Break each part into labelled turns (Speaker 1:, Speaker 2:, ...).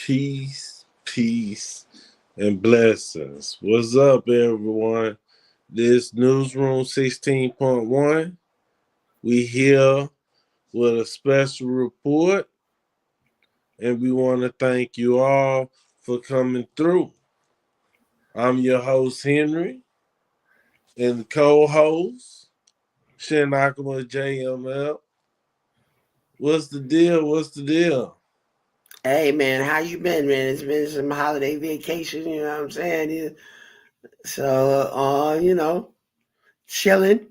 Speaker 1: Peace, and blessings. What's up, everyone? This Newsroom 16.1. We here with a special report, and we want to thank you all for coming through. I'm your host, Henry, and the co-host, Shinakama JML. What's the deal?
Speaker 2: Hey man, how you been, man? It's been some holiday vacation, you know what I'm saying? So, chilling.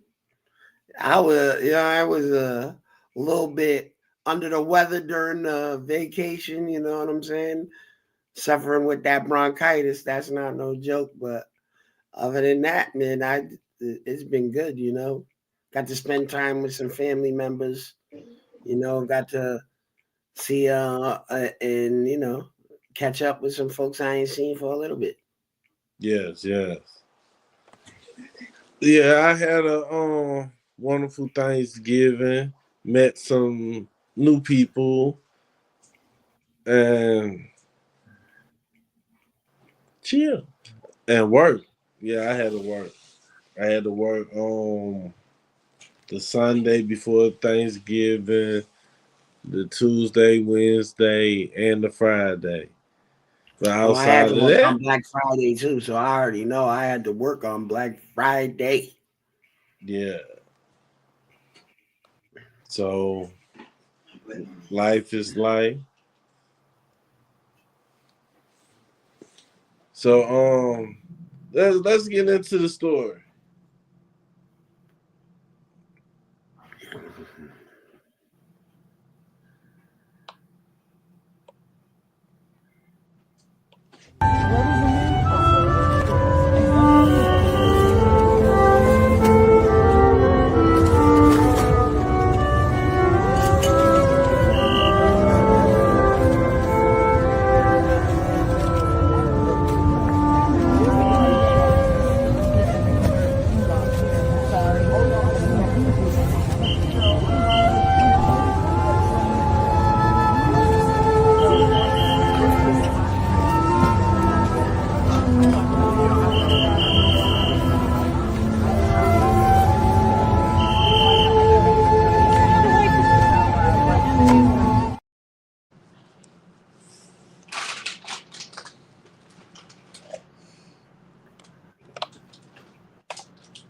Speaker 2: I was a little bit under the weather during the vacation, you know what I'm saying? Suffering with that bronchitis. That's not no joke, but other than that, man, it's been good, you know. Got to spend time with some family members, got to see and catch up with some folks I ain't seen for a little bit.
Speaker 1: Yes. Yeah, I had a wonderful Thanksgiving. Met some new people and chill and work. Yeah, I had to work. I had to work on the Sunday before Thanksgiving, the Tuesday, Wednesday, and the Friday. But
Speaker 2: Oh, I had
Speaker 1: outside
Speaker 2: to
Speaker 1: of
Speaker 2: work
Speaker 1: that,
Speaker 2: on Black Friday too, so I already know I had to work on Black Friday.
Speaker 1: yeah. So life is life. So let's get into the story.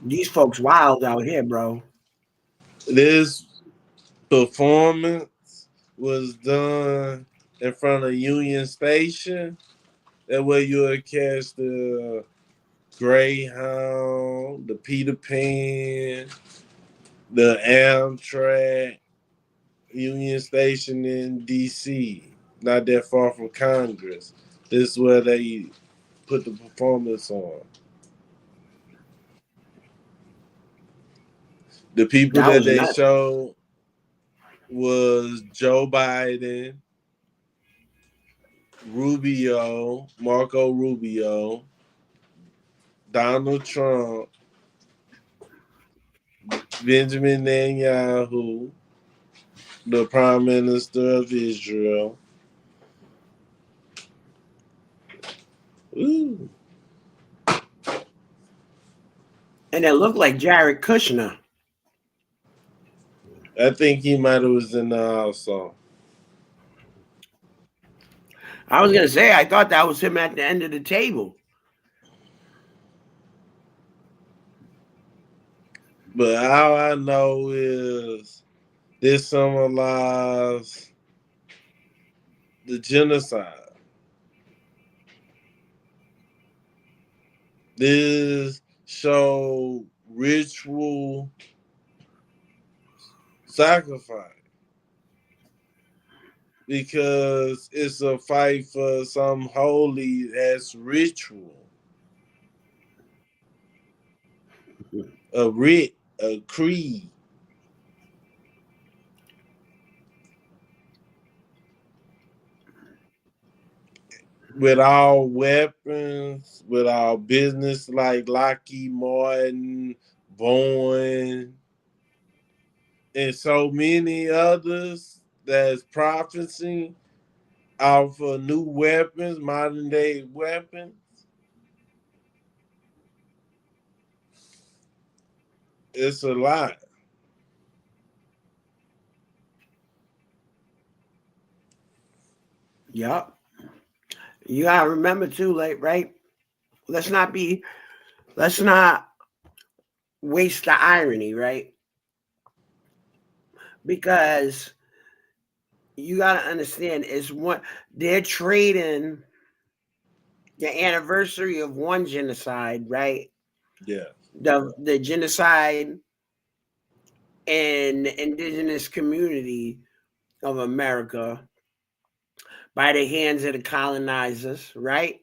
Speaker 2: These folks wild out here, bro.
Speaker 1: This performance was done in front of Union Station. That way you would catch the Greyhound, the Peter Pan, the Amtrak, Union Station in DC, not that far from Congress. This is where they put the performance on. The people
Speaker 2: That
Speaker 1: that
Speaker 2: was
Speaker 1: they
Speaker 2: nuts.
Speaker 1: showed was Joe Biden, Marco Rubio, Donald Trump, Benjamin Netanyahu, the Prime Minister of Israel. Ooh.
Speaker 2: And it looked like Jared Kushner.
Speaker 1: I think he might have was in there also.
Speaker 2: I was gonna say I thought that was him at the end of the table.
Speaker 1: But all I know is this symbolizes the genocide. This show ritual sacrifice because it's a fight for some holy as ritual, a writ, a creed. With our weapons, with our business like Lockheed Martin, Boeing, and so many others that's prophecy, off of new weapons, modern day weapons. It's a lot.
Speaker 2: Yup. You gotta remember too, like, right? Let's not be let's not waste the irony, right? Because you gotta understand is one they're trading the anniversary of one genocide, right?
Speaker 1: Yeah.
Speaker 2: The genocide in the indigenous community of America by the hands of the colonizers, right?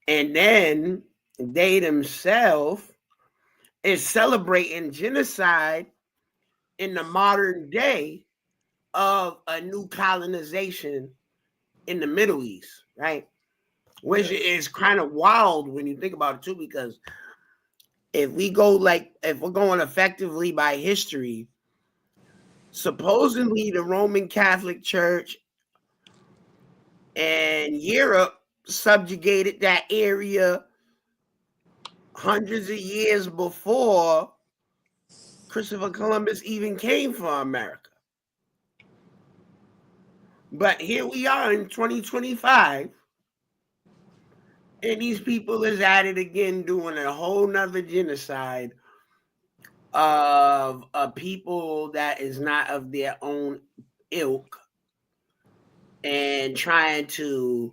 Speaker 2: And then they themselves is celebrating genocide in the modern day of a new colonization in the Middle East, right? Which
Speaker 1: Yeah.
Speaker 2: is kind of wild when you think about it too, because if we're going effectively by history, supposedly the Roman Catholic Church and Europe subjugated that area hundreds of years before Christopher Columbus even came from America. But here we are in 2025, and these people is at it again doing a whole nother genocide of a people that is not of their own ilk and trying to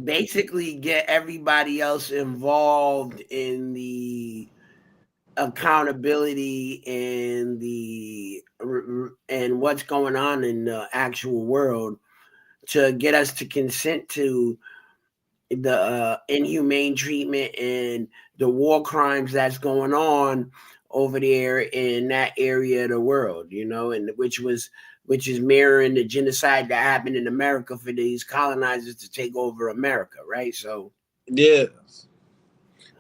Speaker 2: basically get everybody else involved in the accountability and what's going on in the actual world to get us to consent to the inhumane treatment and the war crimes that's going on over there in that area of the world, and which is mirroring the genocide that happened in America for these colonizers to take over America, right? So
Speaker 1: Yes.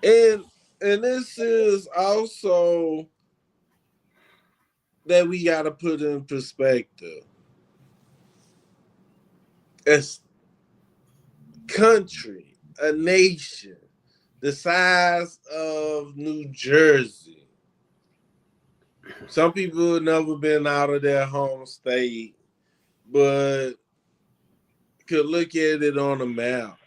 Speaker 1: And this is also that we gotta put in perspective. As country, a nation, the size of New Jersey. Some people have never been out of their home state, but could look at it on a map.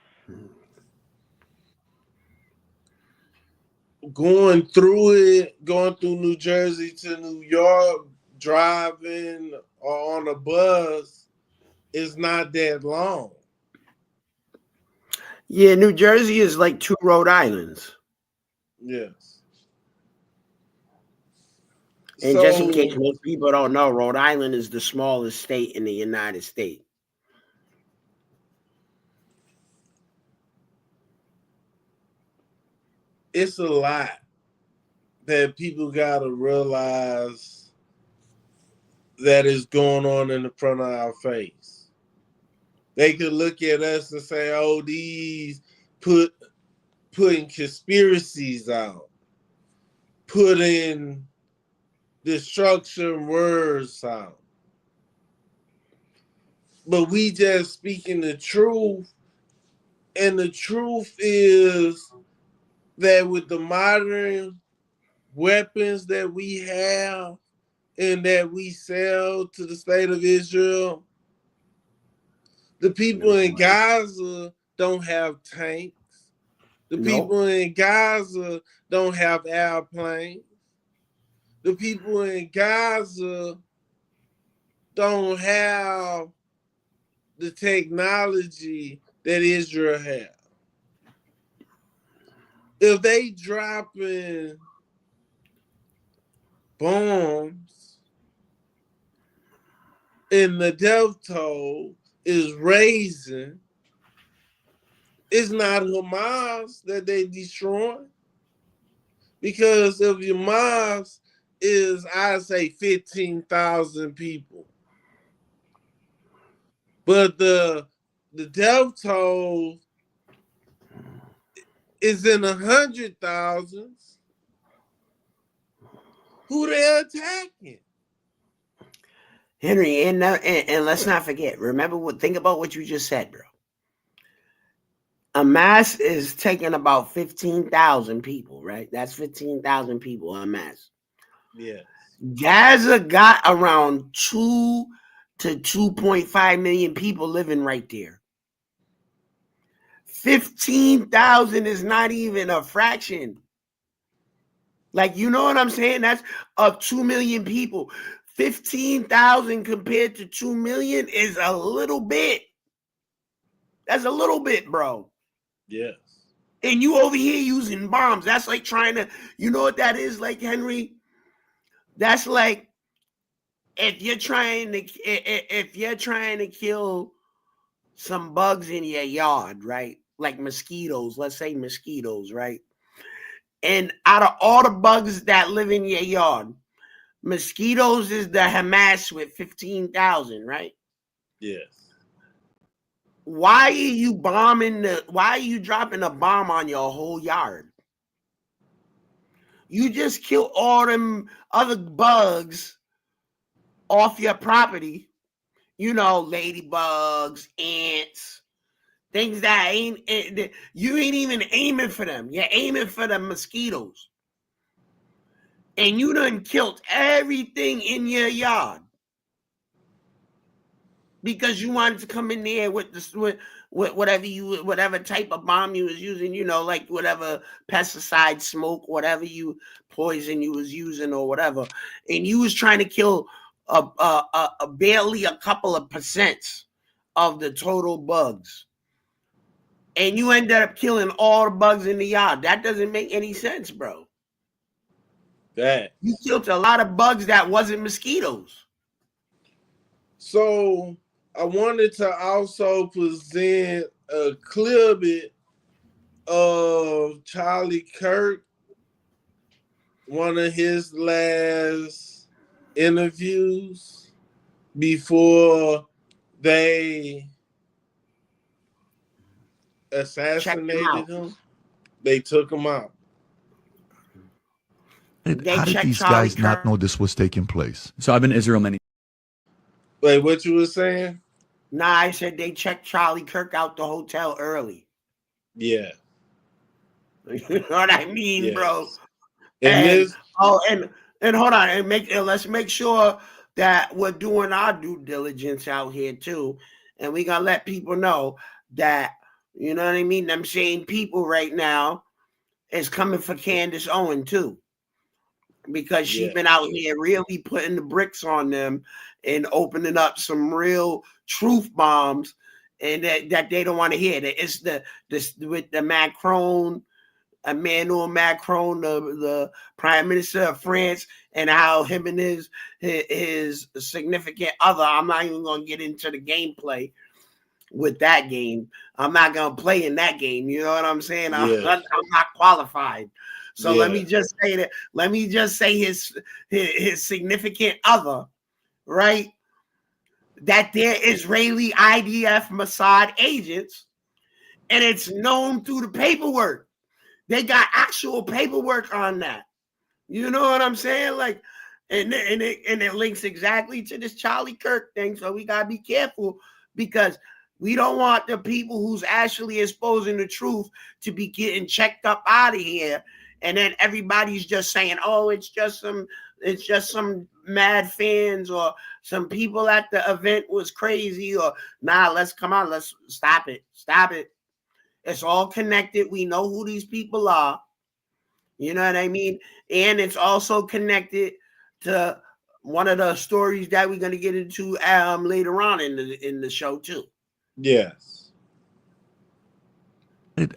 Speaker 1: Going through New Jersey to New York, driving or on a bus is not that long.
Speaker 2: yeah, New Jersey is like two Rhode Islands.
Speaker 1: Yes.
Speaker 2: And just in case
Speaker 1: So
Speaker 2: most people don't know, Rhode Island is the smallest state in the United States.
Speaker 1: it's a lot that people gotta realize that is going on in the front of our face. They could look at us and say, "Oh, these putting conspiracies out, putting destruction words out." But we just speaking the truth, and the truth is that with the modern weapons that we have and that we sell to the state of Israel, the people in Gaza don't have tanks. The
Speaker 2: Nope.
Speaker 1: people in Gaza don't have airplanes. The people in Gaza don't have the technology that Israel has. If they dropping bombs and the death toll is raising, it's not Hamas that they destroying. Because if Hamas is, I say, 15,000 people, but the death toll is in the 100,000s, who they attacking?
Speaker 2: Henry, and let's not forget. Think about what you just said, bro. Hamas is taking about 15,000 people, right? That's 15,000 people. Hamas.
Speaker 1: Yes.
Speaker 2: Gaza got around 2 to 2.5 million people living right there. 15,000 is not even a fraction. Like, you know what I'm saying? That's of 2 million people. 15,000 compared to 2 million is a little bit. That's a little bit, bro.
Speaker 1: Yes.
Speaker 2: And you over here using bombs. That's like trying to, you know what that is like, Henry? That's like if you're trying to kill some bugs in your yard, right? Like mosquitoes, let's say mosquitoes, right? And out of all the bugs that live in your yard, mosquitoes is the Hamas with 15,000, right?
Speaker 1: Yes.
Speaker 2: Why are you dropping a bomb on your whole yard? You just kill all them other bugs off your property, you know, ladybugs, ants, things that you ain't even aiming for them. You're aiming for the mosquitoes. And you done killed everything in your yard because you wanted to come in there with whatever type of bomb you was using, you know, like whatever pesticide, smoke, whatever poison you was using or whatever, and you was trying to kill barely a couple of percents of the total bugs, and you ended up killing all the bugs in the yard. That doesn't make any sense, bro. You killed a lot of bugs that wasn't mosquitoes.
Speaker 1: So I wanted to also present a clip of Charlie Kirk, one of his last interviews before they assassinated him. They took him out.
Speaker 3: How did these guys not know this was taking place?
Speaker 4: So I've been in Israel many.
Speaker 1: Wait, what you were saying?
Speaker 2: Nah, I said they checked Charlie Kirk out the hotel early.
Speaker 1: Yeah.
Speaker 2: You know what I mean, yes, bro?
Speaker 1: And
Speaker 2: hold on, and let's make sure that we're doing our due diligence out here too, and we gonna let people know that, you know what I mean. Them same people right now is coming for Candace Owen too, because she's been out here really putting the bricks on them and opening up some real truth bombs, and that they don't want to hear. That it's with the Macron. Emmanuel Macron, the Prime Minister of France, and how him and his significant other. I'm not even going to get into the gameplay with that game. I'm not going to play in that game. You know what I'm saying? Yes. I'm not qualified. So let me just say that. Let me just say his significant other, right? That they're Israeli IDF Mossad agents, and it's known through the paperwork. They got actual paperwork on that. You know what I'm saying? Like, and it links exactly to this Charlie Kirk thing. So we gotta be careful, because we don't want the people who's actually exposing the truth to be getting checked up out of here. And then everybody's just saying, "Oh, it's just some mad fans, or some people at the event was crazy," or "Nah, let's stop it. It's all connected. We know who these people are. You know what I mean? And it's also connected to one of the stories that we're going to get into later on in the show too.
Speaker 1: Yes.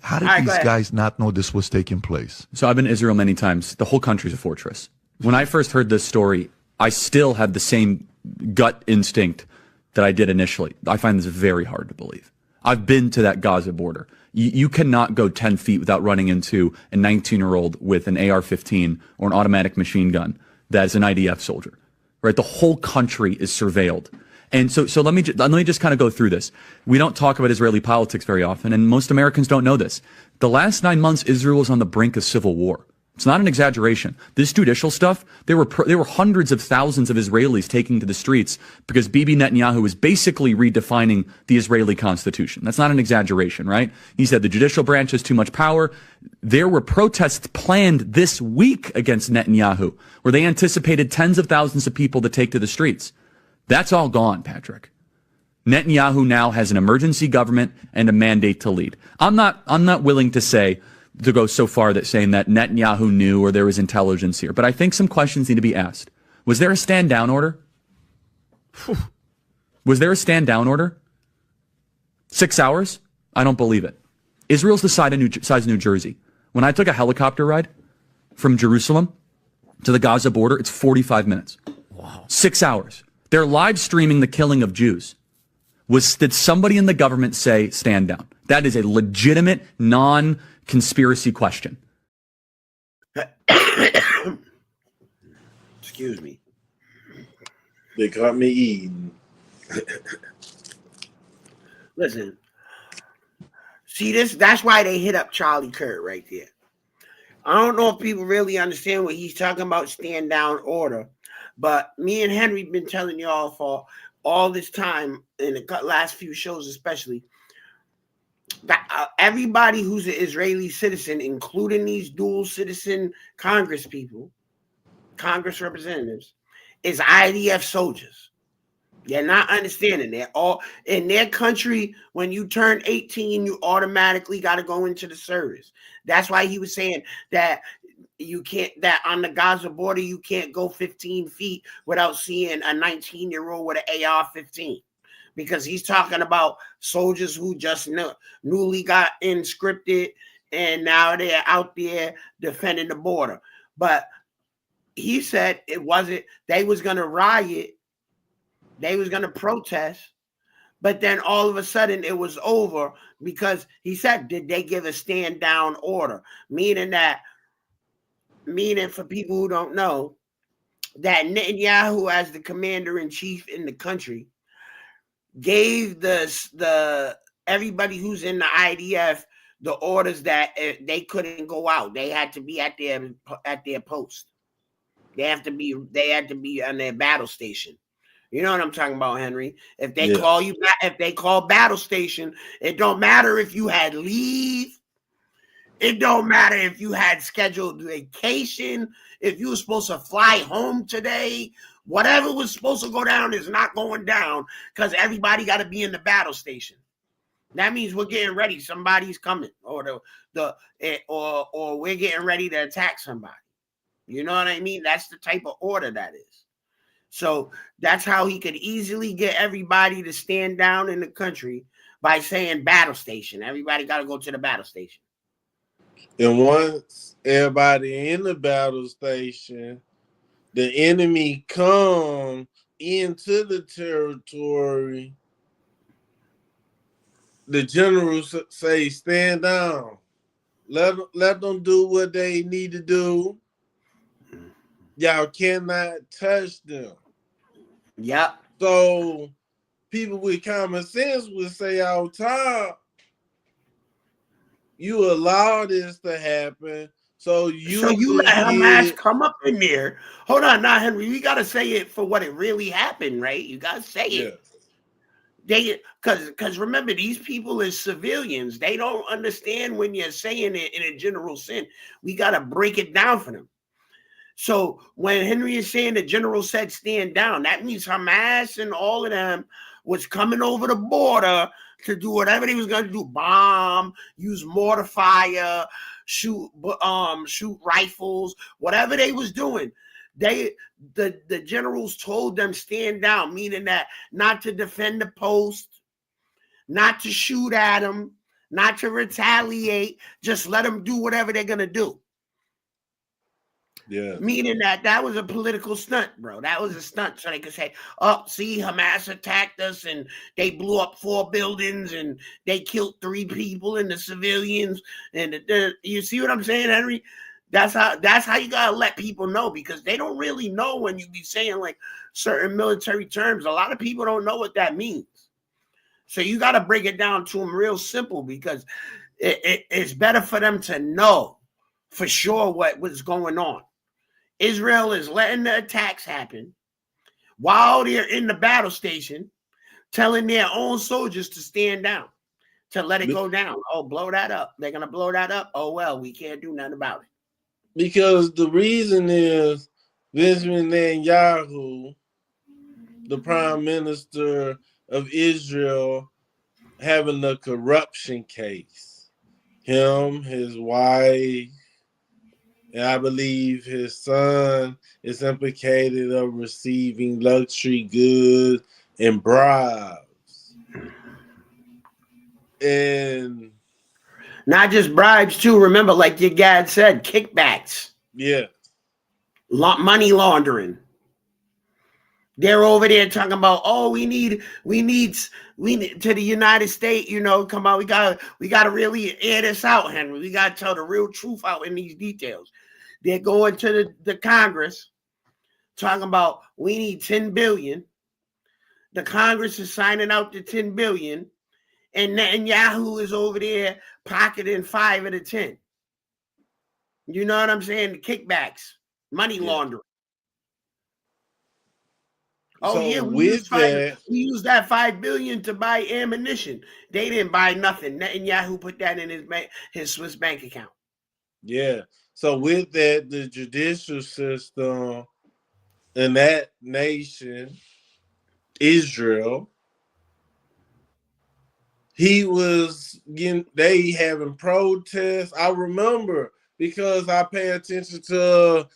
Speaker 3: How did these guys not know this was taking place?
Speaker 4: So I've been in Israel many times. The whole country's a fortress. When I first heard this story, I still had the same gut instinct that I did initially. I find this very hard to believe. I've been to that Gaza border. You cannot go 10 feet without running into a 19-year-old with an AR-15 or an automatic machine gun that is an IDF soldier, right? The whole country is surveilled. And so let me just kind of go through this. We don't talk about Israeli politics very often, and most Americans don't know this. The last 9 months, Israel was on the brink of civil war. It's not an exaggeration. This judicial stuff, there were hundreds of thousands of Israelis taking to the streets because Bibi Netanyahu was basically redefining the Israeli constitution. That's not an exaggeration, right? He said the judicial branch has too much power. There were protests planned this week against Netanyahu, where they anticipated tens of thousands of people to take to the streets. That's all gone, Patrick. Netanyahu now has an emergency government and a mandate to lead. I'm not willing to go so far that saying that Netanyahu knew or there was intelligence here. But I think some questions need to be asked. Was there a stand down order? Was there a stand down order? 6 hours? I don't believe it. Israel's the size of New Jersey. When I took a helicopter ride from Jerusalem to the Gaza border, it's 45 minutes. Wow. 6 hours. They're live streaming the killing of Jews. Did somebody in the government say stand down? That is a legitimate, non-conspiracy question.
Speaker 2: Excuse me.
Speaker 1: They caught me eating.
Speaker 2: Listen. See this? That's why they hit up Charlie Kirk right there. I don't know if people really understand what he's talking about, stand down order. But me and Henry been telling y'all for all this time, in the last few shows especially, that everybody who's an Israeli citizen, including these dual citizen Congress people, Congress representatives, is IDF soldiers. They're not understanding. They're all in their country. When you turn 18, you automatically got to go into the service. That's why he was saying that you can't, that on the Gaza border, you can't go 15 feet without seeing a 19-year-old with an AR-15. Because he's talking about soldiers who just newly got inscripted and now they're out there defending the border. But he said it wasn't, they was going to riot, they was going to protest, but then all of a sudden it was over because he said, did they give a stand down order? Meaning for people who don't know, that Netanyahu, as the commander in chief in the country, gave the everybody who's in the IDF the orders that they couldn't go out. They had to be at their post. They had to be on their battle station. You know what I'm talking about, Henry? If they call you back, if they call battle station, it don't matter if you had leave. It don't matter if you had scheduled vacation, if you were supposed to fly home today. Whatever was supposed to go down is not going down because everybody got to be in the battle station. That means we're getting ready. Somebody's coming, or or we're getting ready to attack somebody. You know what I mean? That's the type of order that is. So that's how he could easily get everybody to stand down in the country by saying battle station. Everybody got to go to the battle station.
Speaker 1: And once everybody in the battle station, the enemy come into the territory, the generals say, stand down. Let them do what they need to do. Y'all cannot touch them.
Speaker 2: Yep.
Speaker 1: So people with common sense would say out top, you allow this to happen. So you
Speaker 2: let Hamas come up in there. Hold on, now Henry, we gotta say it for what it really happened, right? You gotta say it. Because remember, these people as civilians, they don't understand when you're saying it in a general sense. We gotta break it down for them. So when Henry is saying the general said stand down, that means Hamas and all of them was coming over the border to do whatever they was gonna do: bomb, use mortar fire, shoot rifles, whatever they was doing. The generals told them stand down, meaning that not to defend the post, not to shoot at them, not to retaliate, just let them do whatever they're gonna do.
Speaker 1: Yeah.
Speaker 2: Meaning that was a political stunt, bro. That was a stunt so they could say, oh, see, Hamas attacked us and they blew up 4 buildings and they killed 3 people and the civilians. And you see what I'm saying, Henry? That's how you gotta let people know, because they don't really know when you be saying like certain military terms. A lot of people don't know what that means. So you got to break it down to them real simple, because it's better for them to know for sure what was going on. Israel is letting the attacks happen while they're in the battle station, telling their own soldiers to stand down, to let it go down. Oh, blow that up. They're going to blow that up. Oh, well, we can't do nothing about it.
Speaker 1: Because the reason is Benjamin Netanyahu, the prime minister of Israel, having a corruption case. Him, his wife, and I believe his son is implicated of receiving luxury goods and bribes. And
Speaker 2: not just bribes too. Remember, like your dad said, kickbacks.
Speaker 1: Yeah.
Speaker 2: Money laundering. They're over there talking about, oh, we need to the United States, come on, we gotta really air this out, Henry. We gotta tell the real truth out in these details. They're going to the Congress talking about we need 10 billion. The Congress is signing out the 10 billion, and Netanyahu is over there pocketing 5 of the 10. You know what I'm saying? The kickbacks, money laundering. Oh,
Speaker 1: so
Speaker 2: yeah, we used that 5 billion to buy ammunition. They didn't buy nothing. Netanyahu put that in his Swiss bank account.
Speaker 1: Yeah. So with that, the judicial system in that nation, Israel, they having protests. I remember because I pay attention to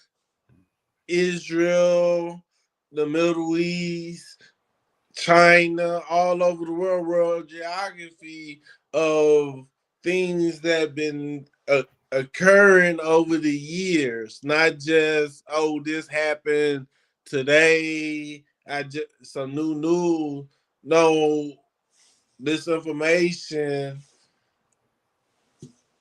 Speaker 1: Israel, the Middle East, China, all over the world geography of things that have been occurring over the years, not just, oh, this happened today, some new news. No, this information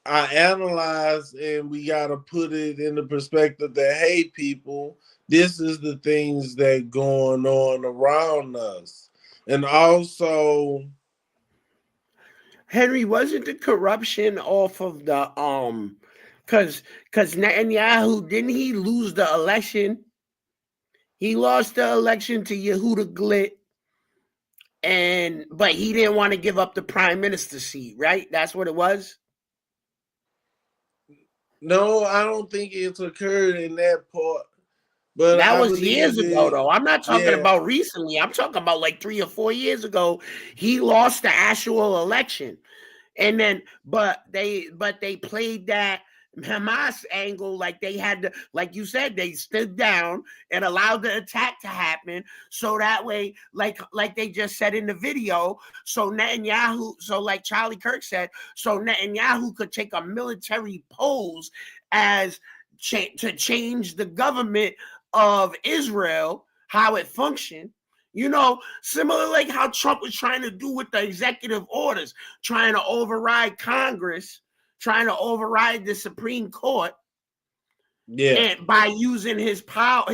Speaker 1: I analyze, and we got to put it in the perspective that, hey, people, this is the things that going on around us. And also,
Speaker 2: Henry, wasn't the corruption off of the because Netanyahu, didn't he lose the election? He lost the election to Yehuda Glick, but he didn't want to give up the prime minister seat, right? That's what it was.
Speaker 1: no, I don't think it's occurred in that part. But
Speaker 2: that was years ago, though. I'm not talking about recently. I'm talking about like 3 or 4 years ago. He lost the actual election. And then, but they played that Hamas angle, like they had to, like you said, they stood down and allowed the attack to happen. So that way, like they just said in the video, so Netanyahu, so like Charlie Kirk said, so Netanyahu could take a military pose as to change the government of Israel, how it functioned. Similar like how Trump was trying to do with the executive orders, trying to override Congress, trying to override the Supreme Court. Yeah. And by using his power,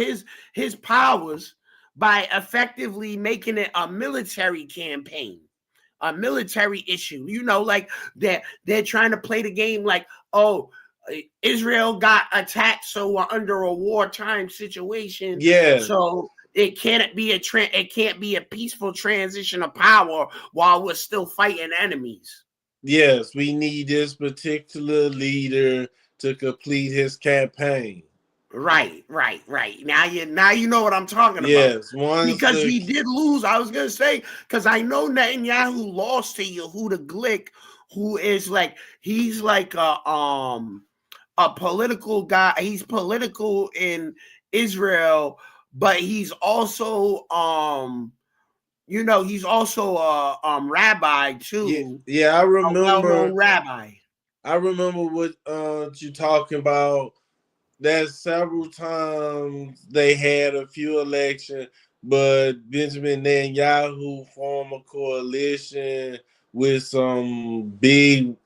Speaker 2: his powers, by effectively making it a military campaign, a military issue. Like they're trying to play the game like, oh, Israel got attacked, so we're under a wartime situation.
Speaker 1: Yeah.
Speaker 2: So it can't be a peaceful transition of power while we're still fighting enemies.
Speaker 1: Yes, we need this particular leader to complete his campaign.
Speaker 2: Right. Now you know what I'm talking about. Yes, because he did lose. I was gonna say, because I know Netanyahu lost to Yehuda Glick, who is like, he's like a political guy. He's political in Israel, but he's also he's also a rabbi too.
Speaker 1: Yeah, I remember.
Speaker 2: A well-known rabbi.
Speaker 1: I remember what you're talking about. That several times they had a few elections, but Benjamin Netanyahu formed a coalition with some big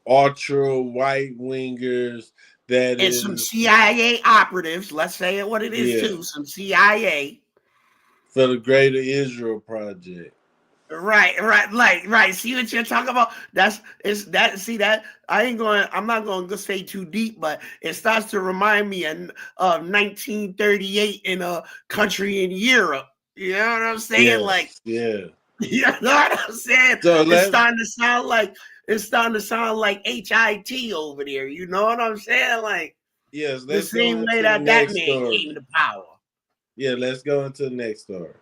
Speaker 1: ultra right wingers
Speaker 2: some CIA operatives. Let's say it what it is too. Some CIA
Speaker 1: for the Greater Israel Project.
Speaker 2: Right. See what you're talking about? I'm not going to say too deep, but it starts to remind me of 1938 in a country in Europe. You know what I'm saying? Like,
Speaker 1: Yeah.
Speaker 2: you know what I'm saying?
Speaker 1: So
Speaker 2: It's starting to sound like HIT over there. You know what I'm saying? Like,
Speaker 1: yes,
Speaker 2: the
Speaker 1: let's go
Speaker 2: same way
Speaker 1: into the
Speaker 2: that
Speaker 1: next
Speaker 2: man came
Speaker 1: story.
Speaker 2: to power.
Speaker 1: Yeah, let's go into the next story.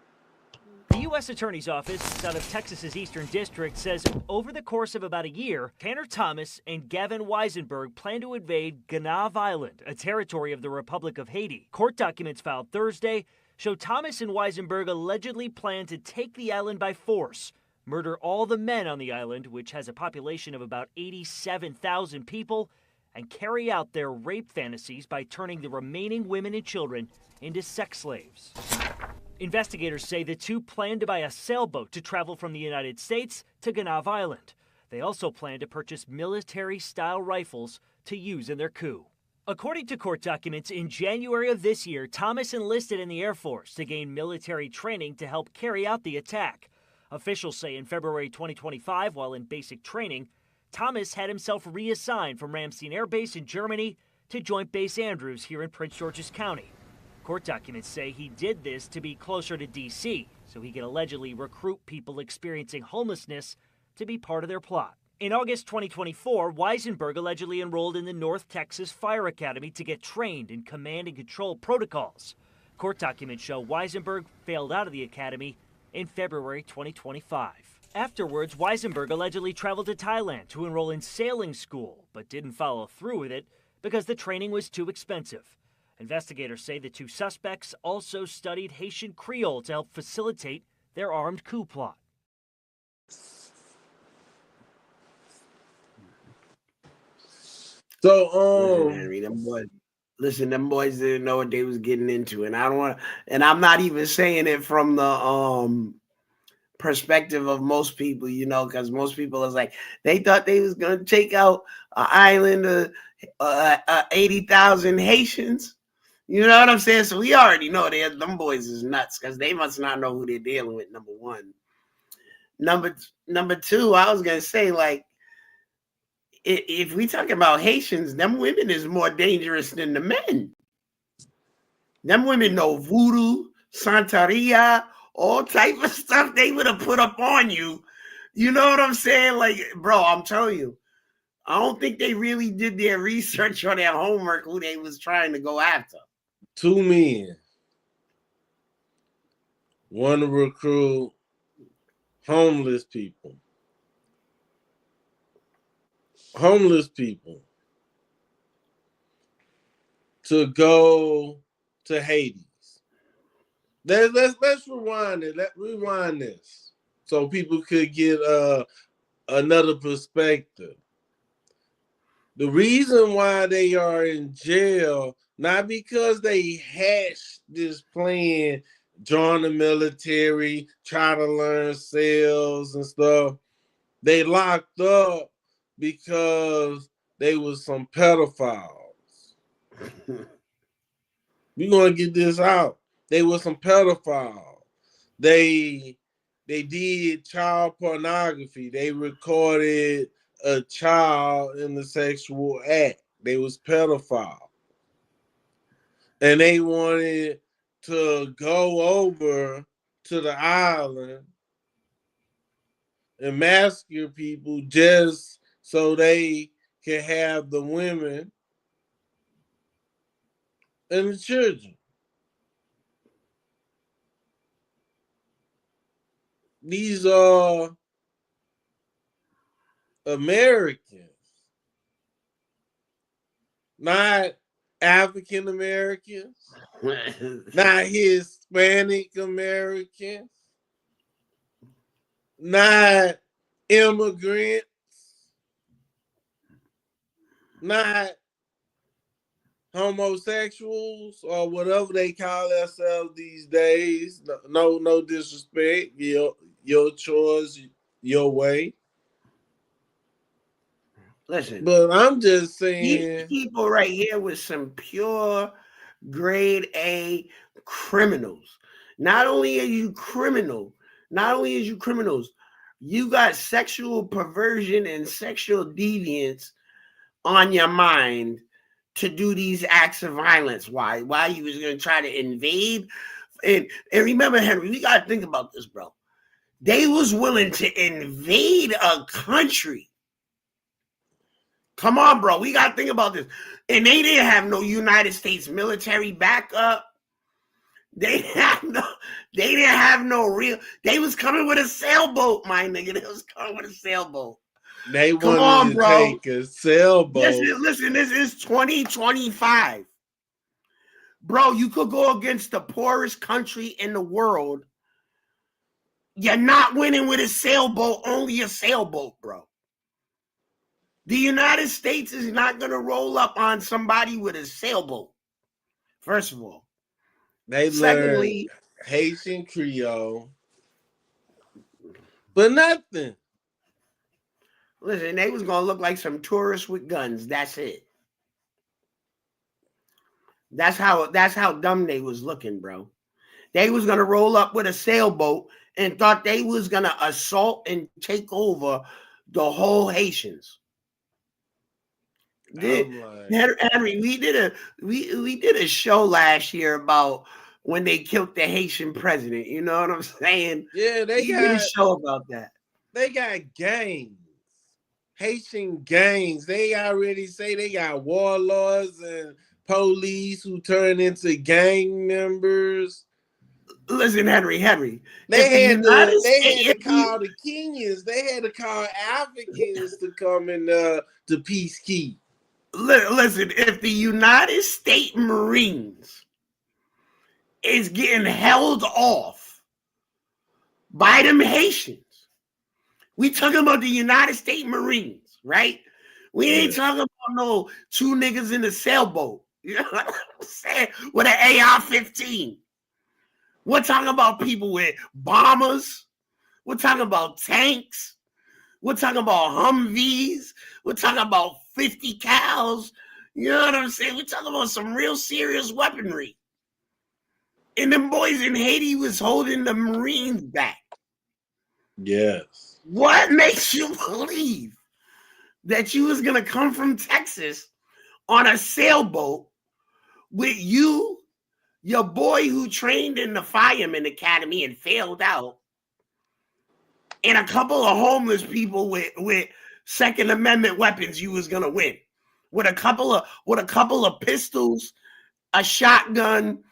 Speaker 5: The U.S. Attorney's Office out of Texas's Eastern District says over the course of about a year, Tanner Thomas and Gavin Weisenberg plan to invade Gonave Island, a territory of the Republic of Haiti. Court documents filed Thursday show Thomas and Weisenberg allegedly plan to take the island by force, murder all the men on the island, which has a population of about 87,000 people, and carry out their rape fantasies by turning the remaining women and children into sex slaves. Investigators say the two plan to buy a sailboat to travel from the United States to Gonave Island. They also plan to purchase military-style rifles to use in their coup. According to court documents, in January of this year, Thomas enlisted in the Air Force to gain military training to help carry out the attack. Officials say in February 2025, while in basic training, Thomas had himself reassigned from Ramstein Air Base in Germany to Joint Base Andrews here in Prince George's County. Court documents say he did this to be closer to D.C., so he could allegedly recruit people experiencing homelessness to be part of their plot. In August 2024, Weisenberg allegedly enrolled in the North Texas Fire Academy to get trained in command and control protocols. Court documents show Weisenberg failed out of the academy in February 2025. Afterwards, Weisenberg allegedly traveled to Thailand to enroll in sailing school, but didn't follow through with it because the training was too expensive. Investigators say the two suspects also studied Haitian Creole to help facilitate their armed coup plot.
Speaker 1: So,
Speaker 2: Listen, Henry, them boys didn't know what they was getting into, and I'm not even saying it from the perspective of most people, because most people is like they thought they was gonna take out an island of 80,000 Haitians. You know what I'm saying? So we already know them boys is nuts because they must not know who they're dealing with. Number one. Number two, I was gonna say, like, if we talk about Haitians, them women is more dangerous than the men. Them women know voodoo, Santeria, all type of stuff they would have put up on you. You know what I'm saying? Like, bro, I'm telling you, I don't think they really did their research or their homework who they was trying to go after.
Speaker 1: two men want to recruit homeless people. To go to Haiti. Let's rewind it. Let's rewind this so people could get another perspective. The reason why they are in jail, not because they hatched this plan, join the military, try to learn sales and stuff. They locked up because they was some pedophiles. We're gonna get this out. They were some pedophiles. They did child pornography. They recorded a child in the sexual act. They was pedophile. And they wanted to go over to the island and massacre people just so they can have the women and the children. These are Americans, not African Americans, not Hispanic Americans, not immigrants, not homosexuals or whatever they call themselves these days. No disrespect. Your choice, your way.
Speaker 2: Listen,
Speaker 1: but I'm just
Speaker 2: these
Speaker 1: saying,
Speaker 2: people right here with some pure grade A criminals. Not only are you criminal, not only is you criminals, you got sexual perversion and sexual deviance on your mind to do these acts of violence. Why you was going to try to invade? And remember, Henry, we got to think about this, bro. They was willing to invade a country. Come on, bro. We got to think about this. And they didn't have no United States military backup. They didn't have no real. They was coming with a sailboat, my nigga. They was coming with a sailboat.
Speaker 1: They
Speaker 2: Come
Speaker 1: wanted
Speaker 2: on,
Speaker 1: to
Speaker 2: bro.
Speaker 1: take a sailboat.
Speaker 2: Listen, this is 2025. Bro, you could go against the poorest country in the world. You're not winning with a sailboat, only a sailboat, bro. The United States is not going to roll up on somebody with a sailboat, first of all.
Speaker 1: They
Speaker 2: Secondly,
Speaker 1: learned Haitian Creole, but nothing.
Speaker 2: Listen, they was going to look like some tourists with guns. That's it. That's how dumb they was looking, bro. They was going to roll up with a sailboat and thought they was going to assault and take over the whole Haitians. Henry, we did a show last year about when they killed the Haitian president. You know what I'm saying?
Speaker 1: Yeah,
Speaker 2: we did a show about that.
Speaker 1: They got gangs, Haitian gangs. They already say they got warlords and police who turn into gang members.
Speaker 2: Listen, Henry.
Speaker 1: They had to call the Kenyans. They had to call Africans to come in to peacekeep.
Speaker 2: Listen, if the United States Marines is getting held off by them Haitians, we talking about the United States Marines, right? We ain't talking about no two niggas in a sailboat. You know what I'm saying? With an AR-15. We're talking about people with bombers. We're talking about tanks. We're talking about Humvees. We're talking about 50 cows. You know what I'm saying? We're talking about some real serious weaponry. And them boys in Haiti was holding the Marines back.
Speaker 1: Yes.
Speaker 2: What makes you believe that you was going to come from Texas on a sailboat with you, your boy who trained in the Fireman Academy and failed out, and a couple of homeless people with Second Amendment weapons? You was gonna win with a couple of pistols, a shotgun,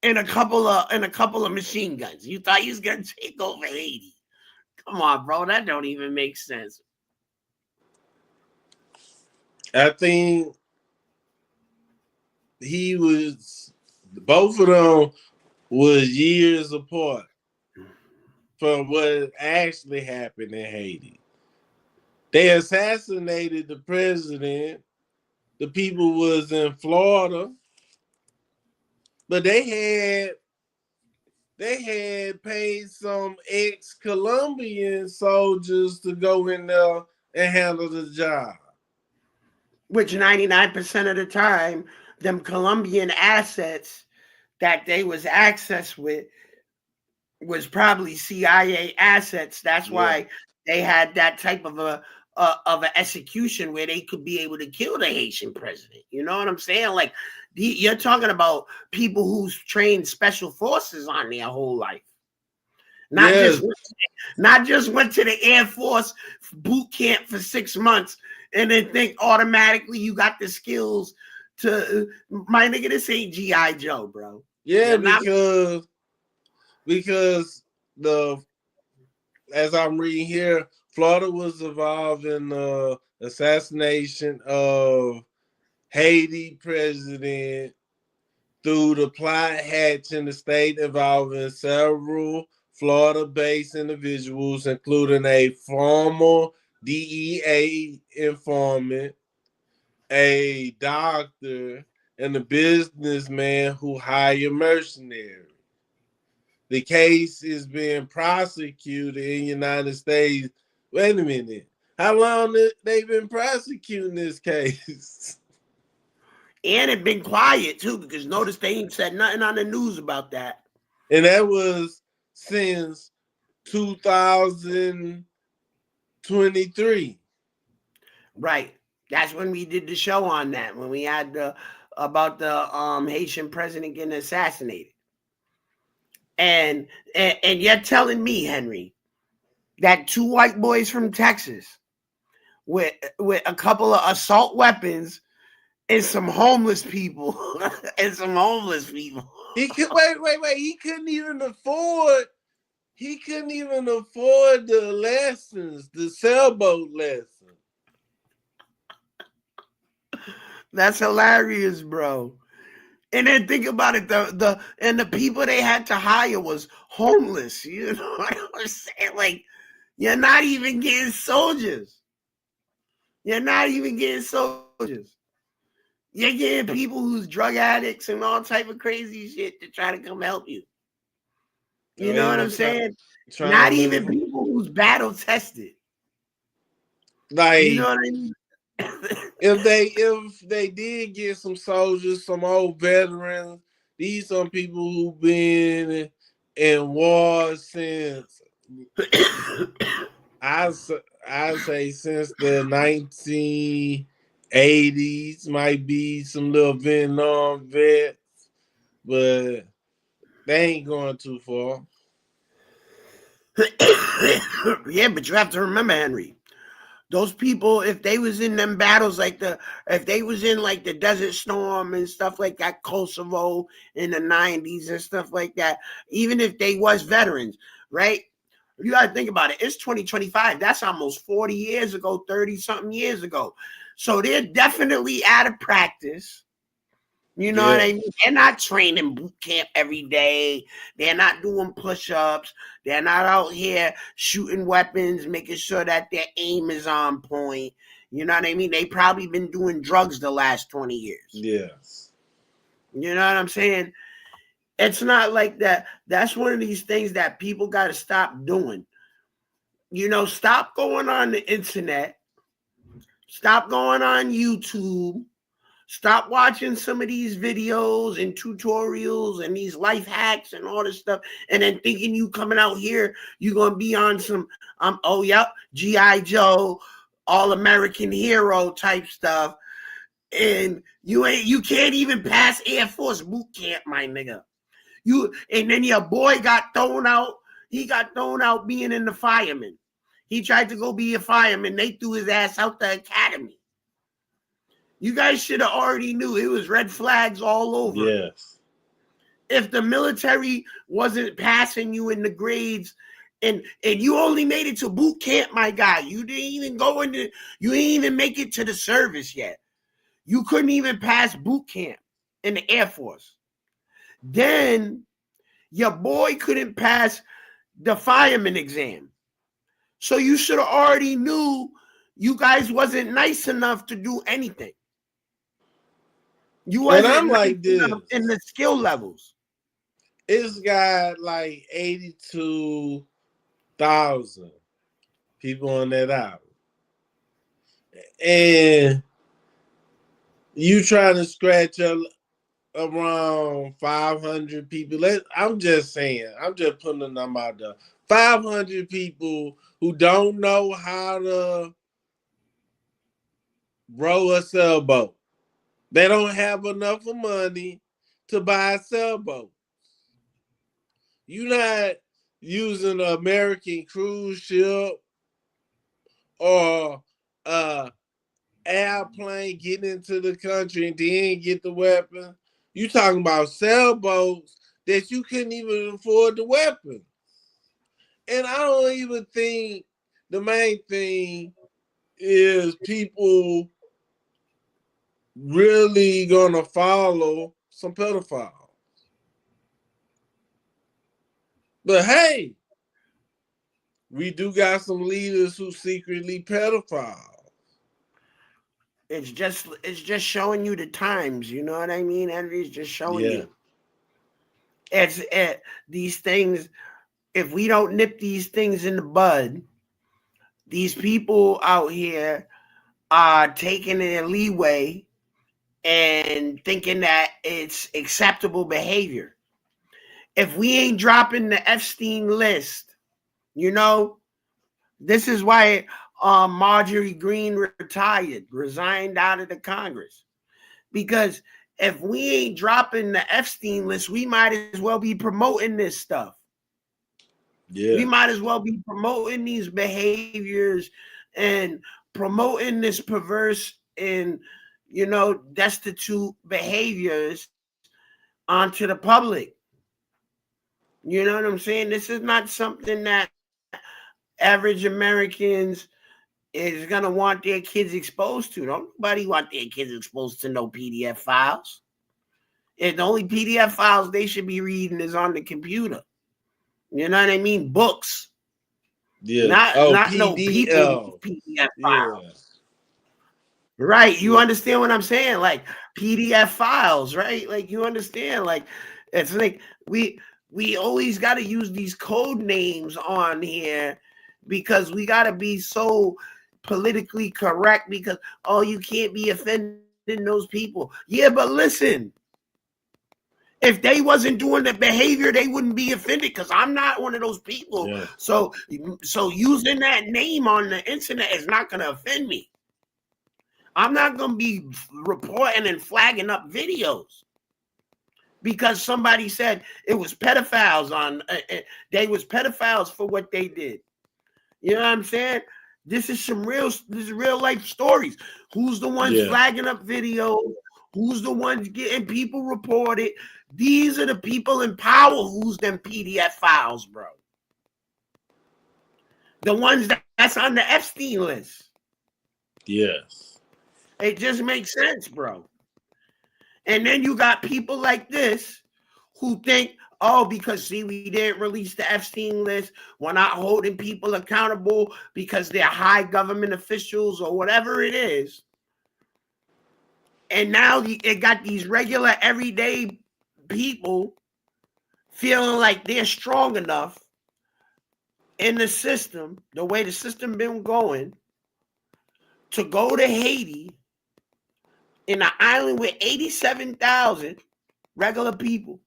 Speaker 2: and a couple of machine guns. You thought you was gonna take over Haiti? Come on, bro, that don't even make sense.
Speaker 1: I think both of them was years apart from what actually happened in Haiti. They assassinated the president. The people was in Florida, but they had paid some ex-Colombian soldiers to go in there and handle the job.
Speaker 2: Which 99% of the time, them Colombian assets that they was accessed with was probably CIA assets. That's why they had that type of an execution where they could be able to kill the Haitian president. You know what I'm saying? Like, you're talking about people who's trained special forces on their whole life. Not just went to the Air Force boot camp for 6 months and then think automatically you got the skills to, my nigga, this ain't G.I. Joe, bro.
Speaker 1: Yeah, because as I'm reading here, Florida was involved in the assassination of Haiti president through the plot hatch in the state involving several Florida-based individuals, including a former DEA informant, a doctor, and a businessman who hired mercenaries. The case is being prosecuted in the United States. Wait a minute. How long they been prosecuting this case?
Speaker 2: And it been quiet too, because notice they ain't said nothing on the news about that.
Speaker 1: And that was since 2023.
Speaker 2: Right. That's when we did the show on that, when we had about the Haitian president getting assassinated. And you're telling me, Henry, that 2 white boys from Texas with a couple of assault weapons and some homeless people
Speaker 1: He could wait. He couldn't even afford the lessons, the sailboat lesson.
Speaker 2: That's hilarious, bro. And then think about it, the people they had to hire was homeless. You know what I'm saying? Like, you're not even getting soldiers. You're not even getting soldiers. You're getting people who's drug addicts and all type of crazy shit to try to come help you. You know what I'm saying? Not even people who's battle tested.
Speaker 1: Like,
Speaker 2: you know what I mean?
Speaker 1: if they did get some soldiers, some old veterans, these some people who've been in war since I say since the 1980s. Might be some little Vietnam vets, but they ain't going too far.
Speaker 2: Yeah, but you have to remember, Henry, those people, if they was in them battles, if they was in like the Desert Storm and stuff like that, Kosovo in the 90s and stuff like that, even if they was veterans, right? You got to think about it. It's 2025. That's almost 40 years ago, 30 something years ago. So they're definitely out of practice. You know what I mean? They're not training boot camp every day. They're not doing push-ups. They're not out here shooting weapons, making sure that their aim is on point. You know what I mean? They probably been doing drugs the last 20 years.
Speaker 1: Yes.
Speaker 2: You know what I'm saying? It's not like that. That's one of these things that people got to stop doing. You know, stop going on the internet. Stop going on YouTube. Stop watching some of these videos and tutorials and these life hacks and all this stuff, and then thinking you coming out here, you're gonna be on some G.I. Joe, all American hero type stuff, and you can't even pass Air Force boot camp, my nigga. And then your boy got thrown out. He got thrown out being in the fireman. He tried to go be a fireman. They threw his ass out the academy. You guys should have already knew it was red flags all over.
Speaker 1: Yes.
Speaker 2: If the military wasn't passing you in the grades and you only made it to boot camp, my guy, you didn't even make it to the service yet. You couldn't even pass boot camp in the Air Force. Then your boy couldn't pass the fireman exam. So you should have already knew you guys wasn't nice enough to do anything. You wasn't,
Speaker 1: and I'm like this
Speaker 2: in the skill levels.
Speaker 1: It's got like 82,000 people on that album. And you trying to scratch around 500 people. I'm just saying, I'm just putting a number out there. 500 people who don't know how to row a sailboat. They don't have enough money to buy a sailboat. You're not using an American cruise ship or airplane getting into the country and then get the weapon. You talking about sailboats that you couldn't even afford the weapon. And I don't even think the main thing is people really gonna follow some pedophiles. But hey, we do got some leaders who secretly pedophiles.
Speaker 2: It's just showing you the times, you know what I mean, Henry? It's just showing you. It's these things, if we don't nip these things in the bud, these people out here are taking their leeway and thinking that it's acceptable behavior. If we ain't dropping the Epstein list, You know, this is why Marjorie Greene resigned out of the Congress. Because if we ain't dropping the Epstein list, we might as well be promoting this stuff.
Speaker 1: Yeah.
Speaker 2: We might as well be promoting these behaviors and promoting this perverse and, you know, destitute behaviors onto the public. You know what I'm saying? This is not something that average Americans is going to want their kids exposed to. Nobody want their kids exposed to no PDF files. And the only PDF files they should be reading is on the computer. You know what I mean? Books.
Speaker 1: Yeah.
Speaker 2: Not
Speaker 1: PDL.
Speaker 2: no people PDF files. Yeah. Right. You understand what I'm saying? Like PDF files, right? Like you understand? Like it's like we always got to use these code names on here because we got to be so politically correct because, oh, you can't be offending those people. Yeah, but listen, if they wasn't doing the behavior, they wouldn't be offended because I'm not one of those people. Yeah. So using that name on the internet is not going to offend me. I'm not going to be reporting and flagging up videos because somebody said it was pedophiles they was pedophiles for what they did. You know what I'm saying? This is real life stories. Who's the ones flagging up videos? Who's the ones getting people reported? These are the people in power who's them PDF files, bro. The ones that's on the Epstein list.
Speaker 1: Yes.
Speaker 2: It just makes sense, bro. And then you got people like this who think, oh, because see, we didn't release the Epstein list. We're not holding people accountable because they're high government officials or whatever it is. And now it got these regular, everyday people feeling like they're strong enough in the system, the way the system been going, to go to Haiti in an island with 87,000 regular people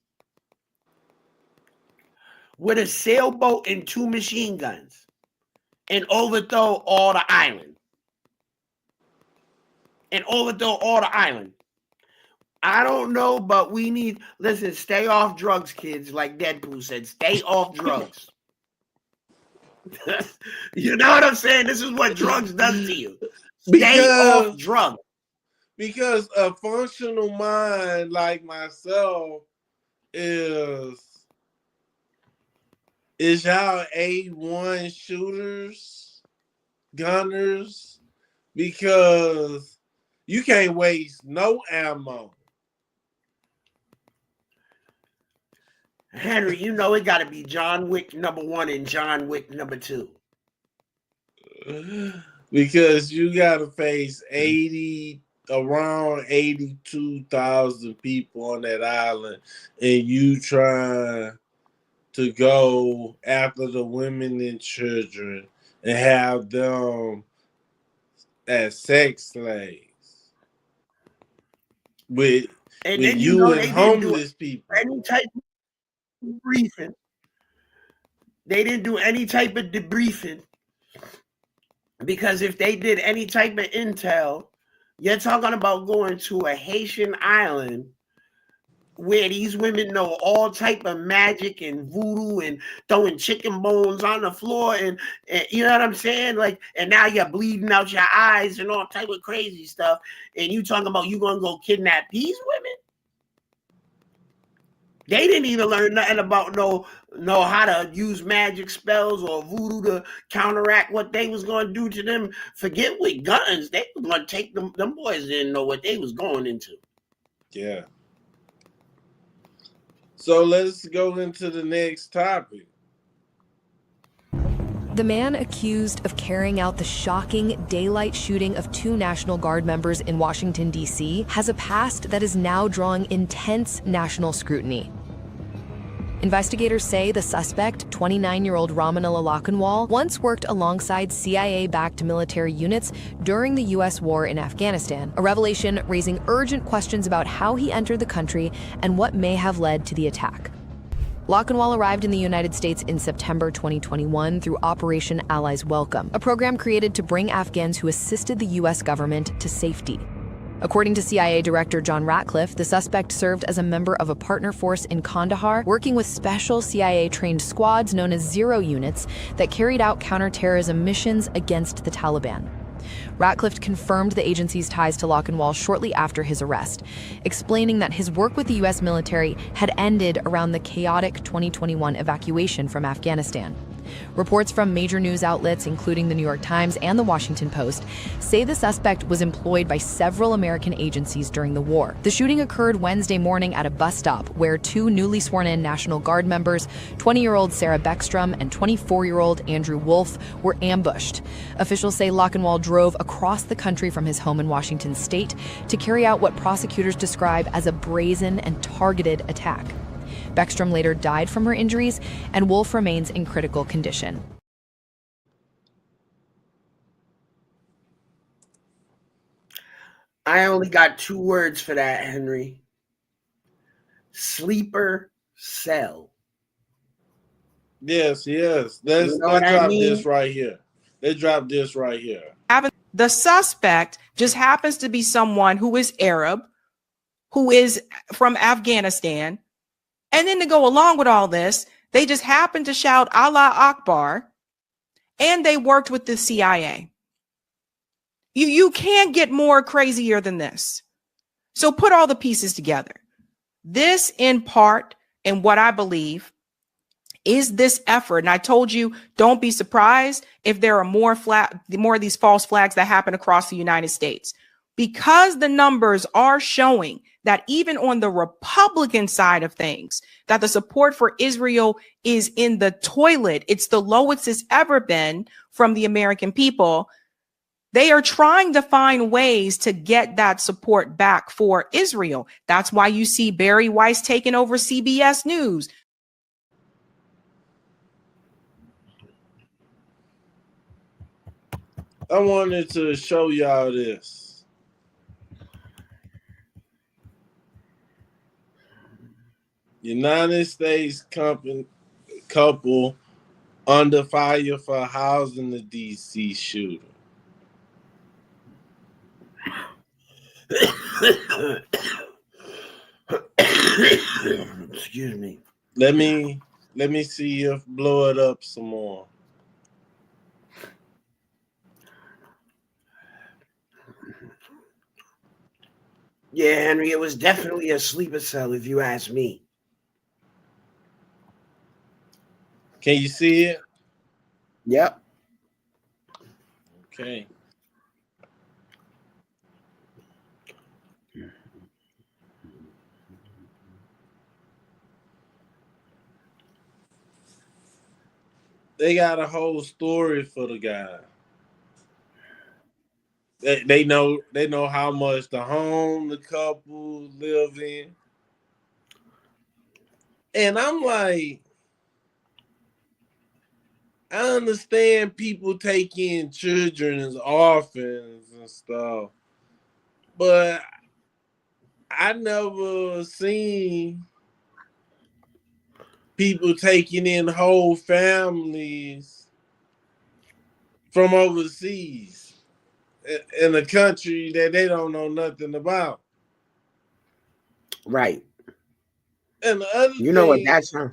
Speaker 2: with a sailboat and 2 machine guns and overthrow all the island. I don't know, but we need, listen, stay off drugs, kids, like Deadpool said. Stay off drugs. You know what I'm saying? This is what drugs does to you. Stay off drugs.
Speaker 1: Because a functional mind like myself is y'all A1 shooters, gunners, because you can't waste no ammo.
Speaker 2: Henry, you know it got to be John Wick #1 and John Wick #2.
Speaker 1: Because you got to face around 82,000 people on that island, and you trying to go after the women and children and have them as sex slaves with you and homeless people.
Speaker 2: Any type of debriefing. They didn't do any type of debriefing because if they did any type of intel, you're talking about going to a Haitian island where these women know all type of magic and voodoo and throwing chicken bones on the floor and you know what I'm saying? Like, and now you're bleeding out your eyes and all type of crazy stuff. And you talking about you gonna go kidnap these women? They didn't even learn nothing about know how to use magic spells or voodoo to counteract what they was going to do to them. Forget with guns. They was going to take them. Them boys didn't know what they was going into.
Speaker 1: Yeah. So let's go into the next topic.
Speaker 6: The man accused of carrying out the shocking daylight shooting of 2 National Guard members in Washington, D.C., has a past that is now drawing intense national scrutiny. Investigators say the suspect, 29-year-old Ramanullah Lakhanwal, once worked alongside CIA-backed military units during the U.S. war in Afghanistan, a revelation raising urgent questions about how he entered the country and what may have led to the attack. Lochinwall arrived in the United States in September 2021 through Operation Allies Welcome, a program created to bring Afghans who assisted the U.S. government to safety. According to CIA Director John Ratcliffe, the suspect served as a member of a partner force in Kandahar, working with special CIA-trained squads known as Zero units that carried out counterterrorism missions against the Taliban. Ratcliffe confirmed the agency's ties to Lochinwall shortly after his arrest, explaining that his work with the U.S. military had ended around the chaotic 2021 evacuation from Afghanistan. Reports from major news outlets, including the New York Times and the Washington Post, say the suspect was employed by several American agencies during the war. The shooting occurred Wednesday morning at a bus stop where two newly sworn-in National Guard members, 20-year-old Sarah Beckstrom and 24-year-old Andrew Wolf, were ambushed. Officials say Lochinwall drove across the country from his home in Washington state to carry out what prosecutors describe as a brazen and targeted attack. Beckstrom later died from her injuries, and Wolf remains in critical condition.
Speaker 2: I only got 2 words for that, Henry. Sleeper cell.
Speaker 1: Yes. Let's drop this right here. Let's drop this right here.
Speaker 7: The suspect just happens to be someone who is Arab, who is from Afghanistan. And then to go along with all this, they just happened to shout Allah Akbar, and they worked with the CIA. You can't get more crazier than this. So put all the pieces together. This, in part, and what I believe, is this effort. And I told you, don't be surprised if there are more of these false flags that happen across the United States, because the numbers are showing that even on the Republican side of things, that the support for Israel is in the toilet. It's the lowest it's ever been from the American people. They are trying to find ways to get that support back for Israel. That's why you see Barry Weiss taking over CBS News.
Speaker 1: I wanted to show y'all this. United States couple under fire for housing the DC shooter.
Speaker 2: Excuse me.
Speaker 1: Let me see if blow it up some more.
Speaker 2: Yeah, Henry, it was definitely a sleeper cell, if you ask me.
Speaker 1: Can you see it?
Speaker 2: Yep.
Speaker 1: Okay. They got a whole story for the guy. They know how much the home the couple live in. And I'm like, I understand people taking children as orphans and stuff, but I never seen people taking in whole families from overseas in a country that they don't know nothing about.
Speaker 2: Right.
Speaker 1: And the other
Speaker 2: you know what that's huh?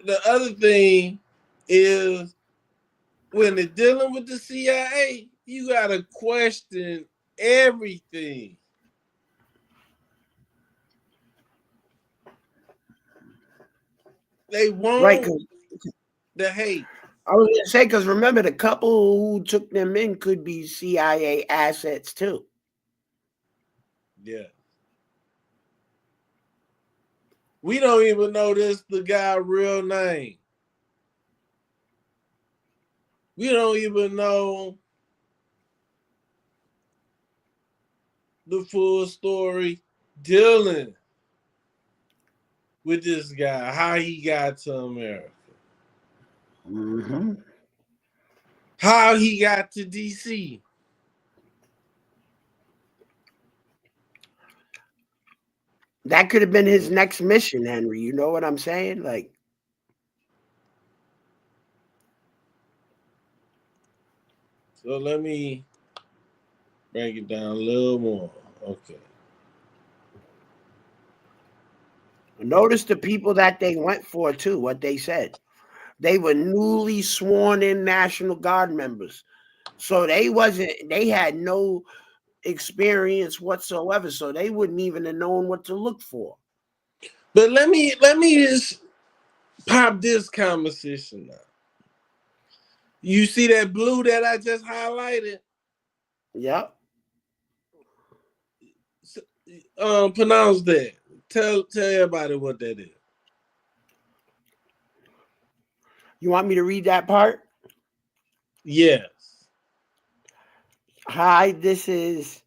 Speaker 1: The other thing is, when they're dealing with the CIA, you gotta question everything. They want the hate.
Speaker 2: I was gonna say, because remember, the couple who took them in could be CIA assets too.
Speaker 1: Yeah. We don't even know the guy's real name. We don't even know the full story dealing with this guy, how he got to America.
Speaker 2: Mm-hmm.
Speaker 1: How he got to DC.
Speaker 2: That could have been his next mission, Henry. You know what I'm saying? Like,
Speaker 1: so let me break it down a little more. Okay.
Speaker 2: notice the people that they went for too, what they said. They were newly sworn in National Guard members. So they had no experience whatsoever. So they wouldn't even have known what to look for.
Speaker 1: But let me just pop this conversation now. You see that blue that I just highlighted?
Speaker 2: Yep.
Speaker 1: Pronounce that. Tell everybody what that is.
Speaker 2: You want me to read that part?
Speaker 1: Yes.
Speaker 2: Hi, this is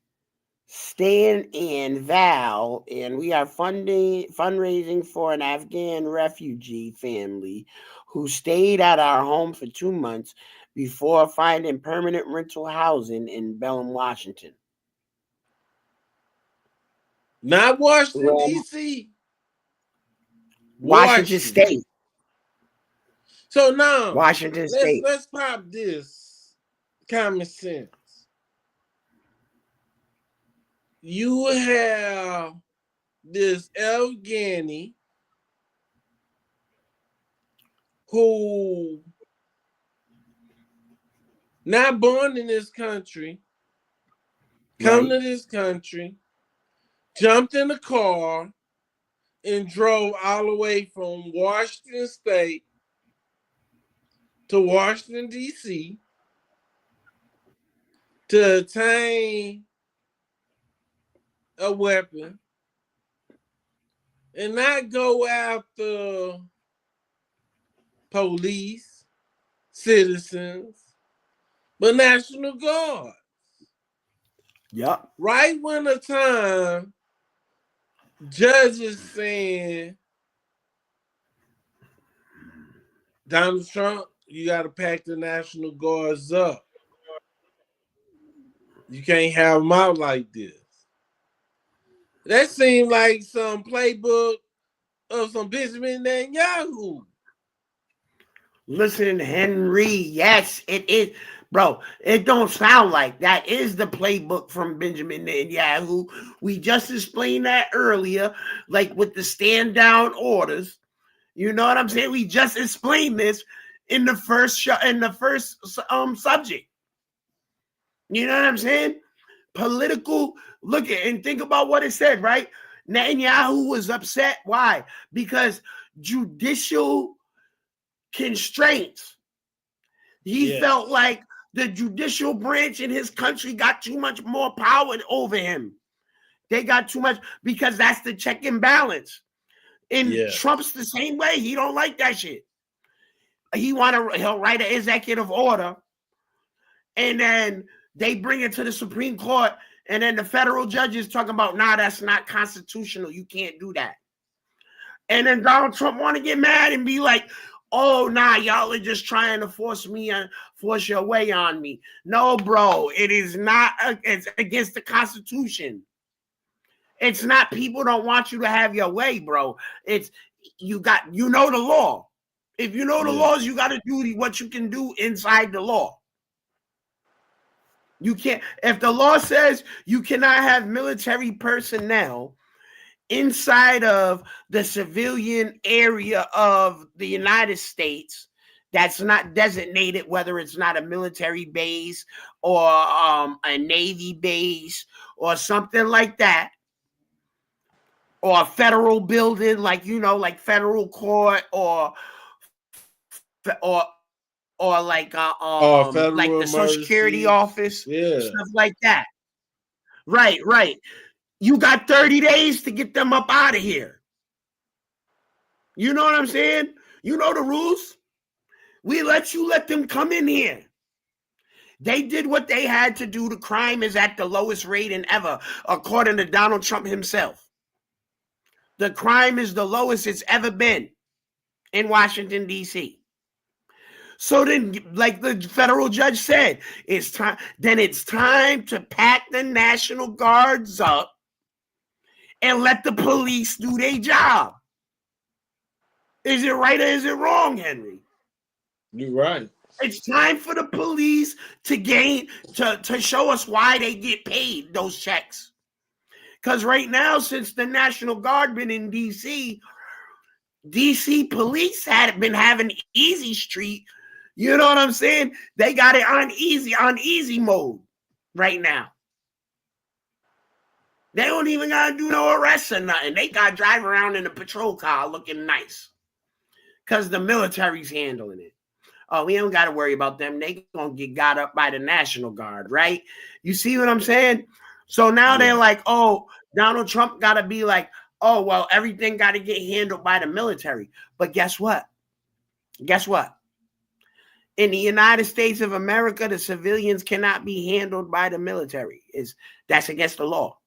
Speaker 2: Stan and Val, and we are fundraising for an Afghan refugee family who stayed at our home for 2 months before finding permanent rental housing in Belém, Washington.
Speaker 1: Not Washington, D.C.
Speaker 2: Washington State.
Speaker 1: So now,
Speaker 2: Washington State.
Speaker 1: Let's pop this common sense. You have this Afghani who not born in this country, come to this country, jumped in the car, and drove all the way from Washington State to Washington, D.C. to attain a weapon and not go after police, citizens, but National Guard.
Speaker 2: Yep.
Speaker 1: Right when the time judges saying, Donald Trump, you got to pack the National Guards up. You can't have them out like this. That seemed like some playbook of some Benjamin Netanyahu.
Speaker 2: Listen, Henry, yes, it is. Bro, it don't sound like that is the playbook from Benjamin Netanyahu. We just explained that earlier, like with the stand down orders. You know what I'm saying? We just explained this in the first subject. You know what I'm saying? Political, look at and think about what it said, right? Netanyahu was upset. Why? Because judicial constraints. He felt like the judicial branch in his country got too much more power over him. They got too much because that's the check and balance. And Trump's the same way. He don't like that shit. He'll write an executive order, and then they bring it to the Supreme Court, and then the federal judges talking about, nah, that's not constitutional. You can't do that. And then Donald Trump want to get mad and be like, oh, nah, y'all are just trying to force your way on me. No, bro, it is not. It's against the Constitution. It's not people don't want you to have your way, bro. It's you know the law. If you know the laws, you got to do what you can do inside the law. You can't, if the law says you cannot have military personnel inside of the civilian area of the United States that's not designated, whether it's not a military base or a Navy base or something like that, or a federal building, like, you know, like federal court or like the Social Security office, stuff like that. Right. You got 30 days to get them up out of here. You know what I'm saying? You know the rules. We let them come in here. They did what they had to do. The crime is at the lowest rate in ever, according to Donald Trump himself. The crime is the lowest it's ever been in Washington, D.C. So then, like the federal judge said, it's time to pack the National Guards up and let the police do their job. Is it right or is it wrong, Henry?
Speaker 1: You're right.
Speaker 2: It's time for the police to show us why they get paid those checks. Because right now, since the National Guard been in DC police had been having easy street. You know what I'm saying? They got it on easy mode right now. They don't even gotta do no arrests or nothing. They gotta drive around in a patrol car looking nice. Because the military's handling it. Oh, we don't got to worry about them. They gonna get got up by the National Guard, right? You see what I'm saying? So now they're like, oh, Donald Trump got to be like, oh, well, everything got to get handled by the military. But guess what? Guess what? In the United States of America, the civilians cannot be handled by the military. That's against the law.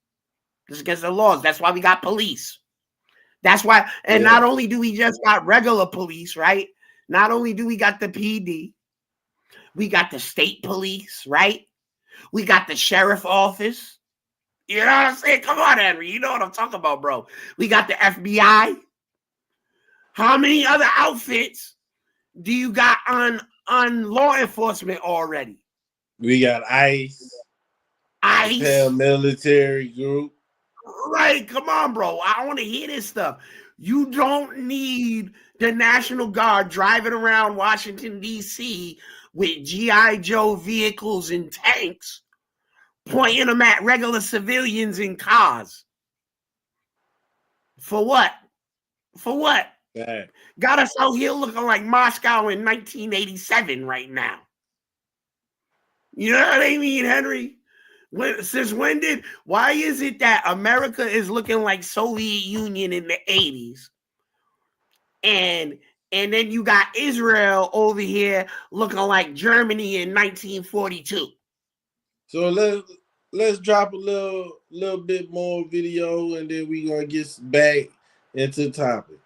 Speaker 2: It's against the laws. That's why we got police. That's why, and not only do we just got regular police, right? Not only do we got the PD, we got the state police, right? We got the sheriff office. You know what I'm saying? Come on, Henry. You know what I'm talking about, bro. We got the FBI. How many other outfits do you got on law enforcement already?
Speaker 1: We got ICE. Paramilitary group.
Speaker 2: Right. Come on, bro. I want to hear this stuff. You don't need the National Guard driving around Washington, D.C. with G.I. Joe vehicles and tanks, pointing them at regular civilians in cars. For what? For what?
Speaker 1: Right.
Speaker 2: Got us out here looking like Moscow in 1987 right now. You know what I mean, Henry? Why is it that America is looking like Soviet Union in the 80s? And then you got Israel over here looking like Germany in 1942.
Speaker 1: So let's drop a little bit more video, and then we're gonna get back into the topic.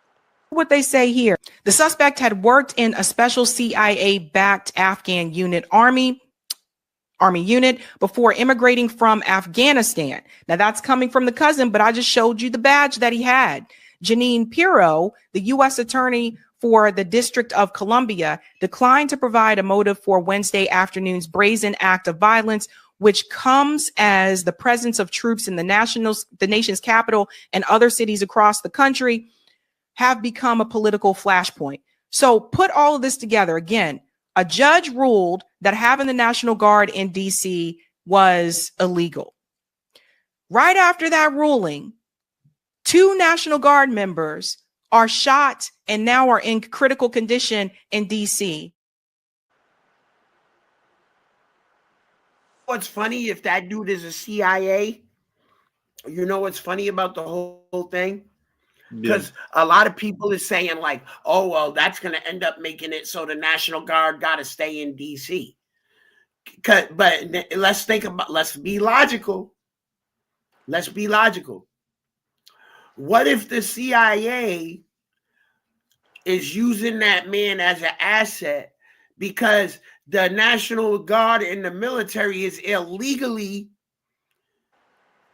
Speaker 7: What they say here: the suspect had worked in a special CIA-backed Afghan army unit before immigrating from Afghanistan. Now that's coming from the cousin, but I just showed you the badge that he had. Janine Pirro, the U.S. attorney for the District of Columbia, declined to provide a motive for Wednesday afternoon's brazen act of violence, which comes as the presence of troops in the nation's capital and other cities across the country have become a political flashpoint. So put all of this together again. A judge ruled that having the National Guard in D.C. was illegal. Right after that ruling, 2 National Guard members are shot and now are in critical condition in D.C.
Speaker 2: What's funny, if that dude is a CIA, you know what's funny about the whole thing? Because a lot of people is saying like, oh, well, that's going to end up making it so the National Guard got to stay in D.C. But let's be logical. Let's be logical. What if the CIA is using that man as an asset because the National Guard and the military is illegally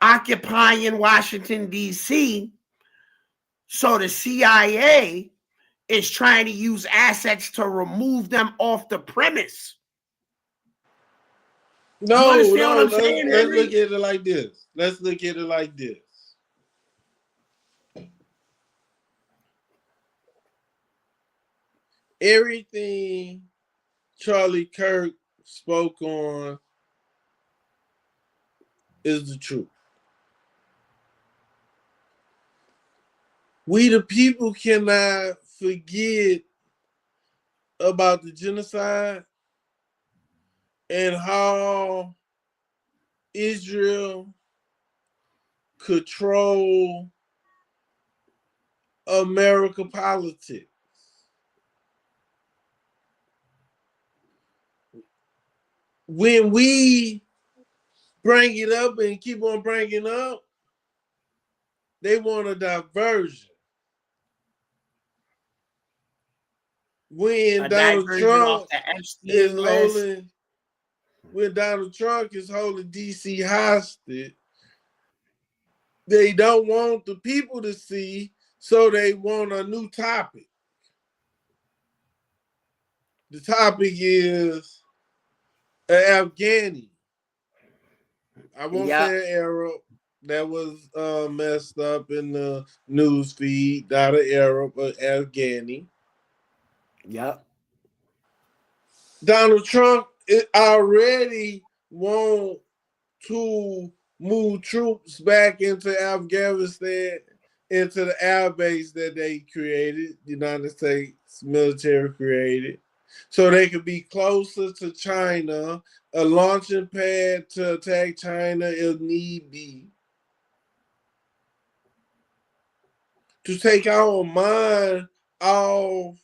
Speaker 2: occupying Washington, D.C., so the CIA is trying to use assets to remove them off the premise?
Speaker 1: No, let's look at it like this. Let's look at it like this. Everything Charlie Kirk spoke on is the truth. We the people cannot forget about the genocide and how Israel control America politics. When we bring it up and keep on bringing it up, they want a diversion. When Donald Trump is holding DC hostage, they don't want the people to see, so they want a new topic. The topic is an Afghani. I won't say an Arab. That was messed up in the news feed. Not an Arab, but Afghani.
Speaker 2: Yep.
Speaker 1: Donald Trump already want to move troops back into Afghanistan, into the air base that they created, the United States military created, so they could be closer to China, a launching pad to attack China if need be, to take our mind off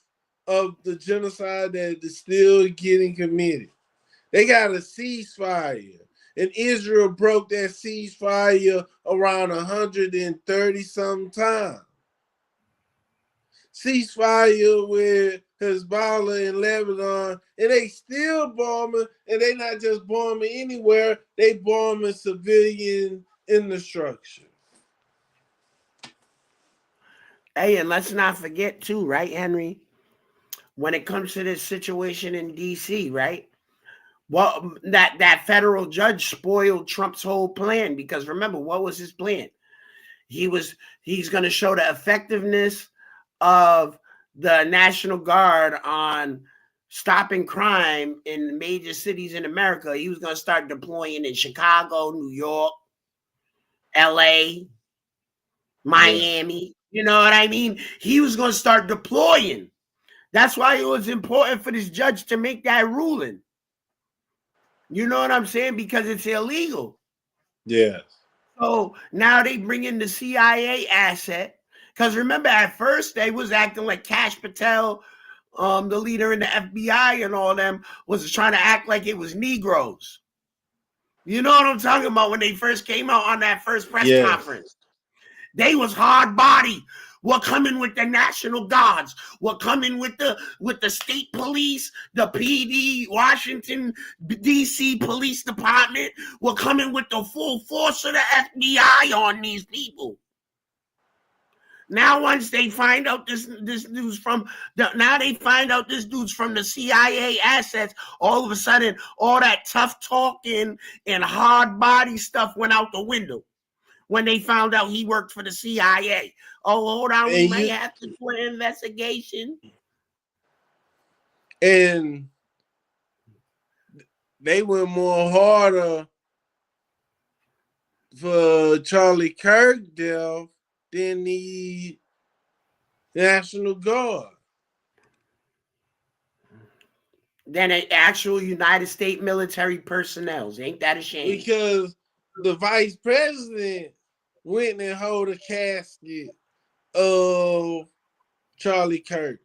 Speaker 1: of the genocide that is still getting committed. They got a ceasefire, and Israel broke that ceasefire around 130-something times. Ceasefire with Hezbollah in Lebanon, and they still bombing, and they not just bombing anywhere, they bombing civilian infrastructure.
Speaker 2: Hey, and let's not forget too, right, Henry? When it comes to this situation in DC, right? Well, that federal judge spoiled Trump's whole plan, because remember, what was his plan? He's going to show the effectiveness of the National Guard on stopping crime in major cities in America. He was going to start deploying in Chicago, New York, LA, Miami. You know what I mean? He was going to start deploying. That's why it was important for this judge to make that ruling. You know what I'm saying? Because it's illegal.
Speaker 1: Yes.
Speaker 2: So now they bring in the CIA asset. Because remember, at first they was acting like Kash Patel, the leader in the FBI and all them, was trying to act like it was Negroes. You know what I'm talking about? When they first came out on that first press conference. They was hard body. We're coming with the National Guards. We're coming with the state police, the PD, Washington, D.C. Police Department. We're coming with the full force of the FBI on these people. Now, once they find out this news from this dude's from the CIA assets, all of a sudden, all that tough talking and hard body stuff went out the window. When they found out he worked for the CIA. Oh, hold on, we might have to do an investigation.
Speaker 1: And they went more harder for Charlie Kirk death than the National Guard.
Speaker 2: Than an actual United States military personnel. Ain't that a shame?
Speaker 1: Because the vice president went and held a casket of Charlie Kirk.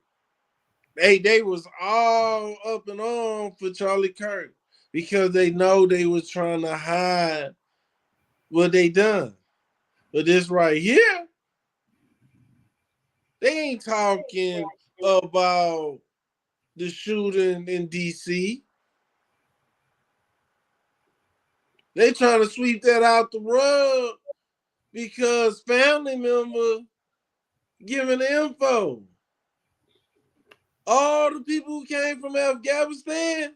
Speaker 1: They was all up and on for Charlie Kirk because they know they was trying to hide what they done. But this right here, they ain't talking about the shooting in DC. They trying to sweep that out the rug because family member giving the info. All the people who came from Afghanistan,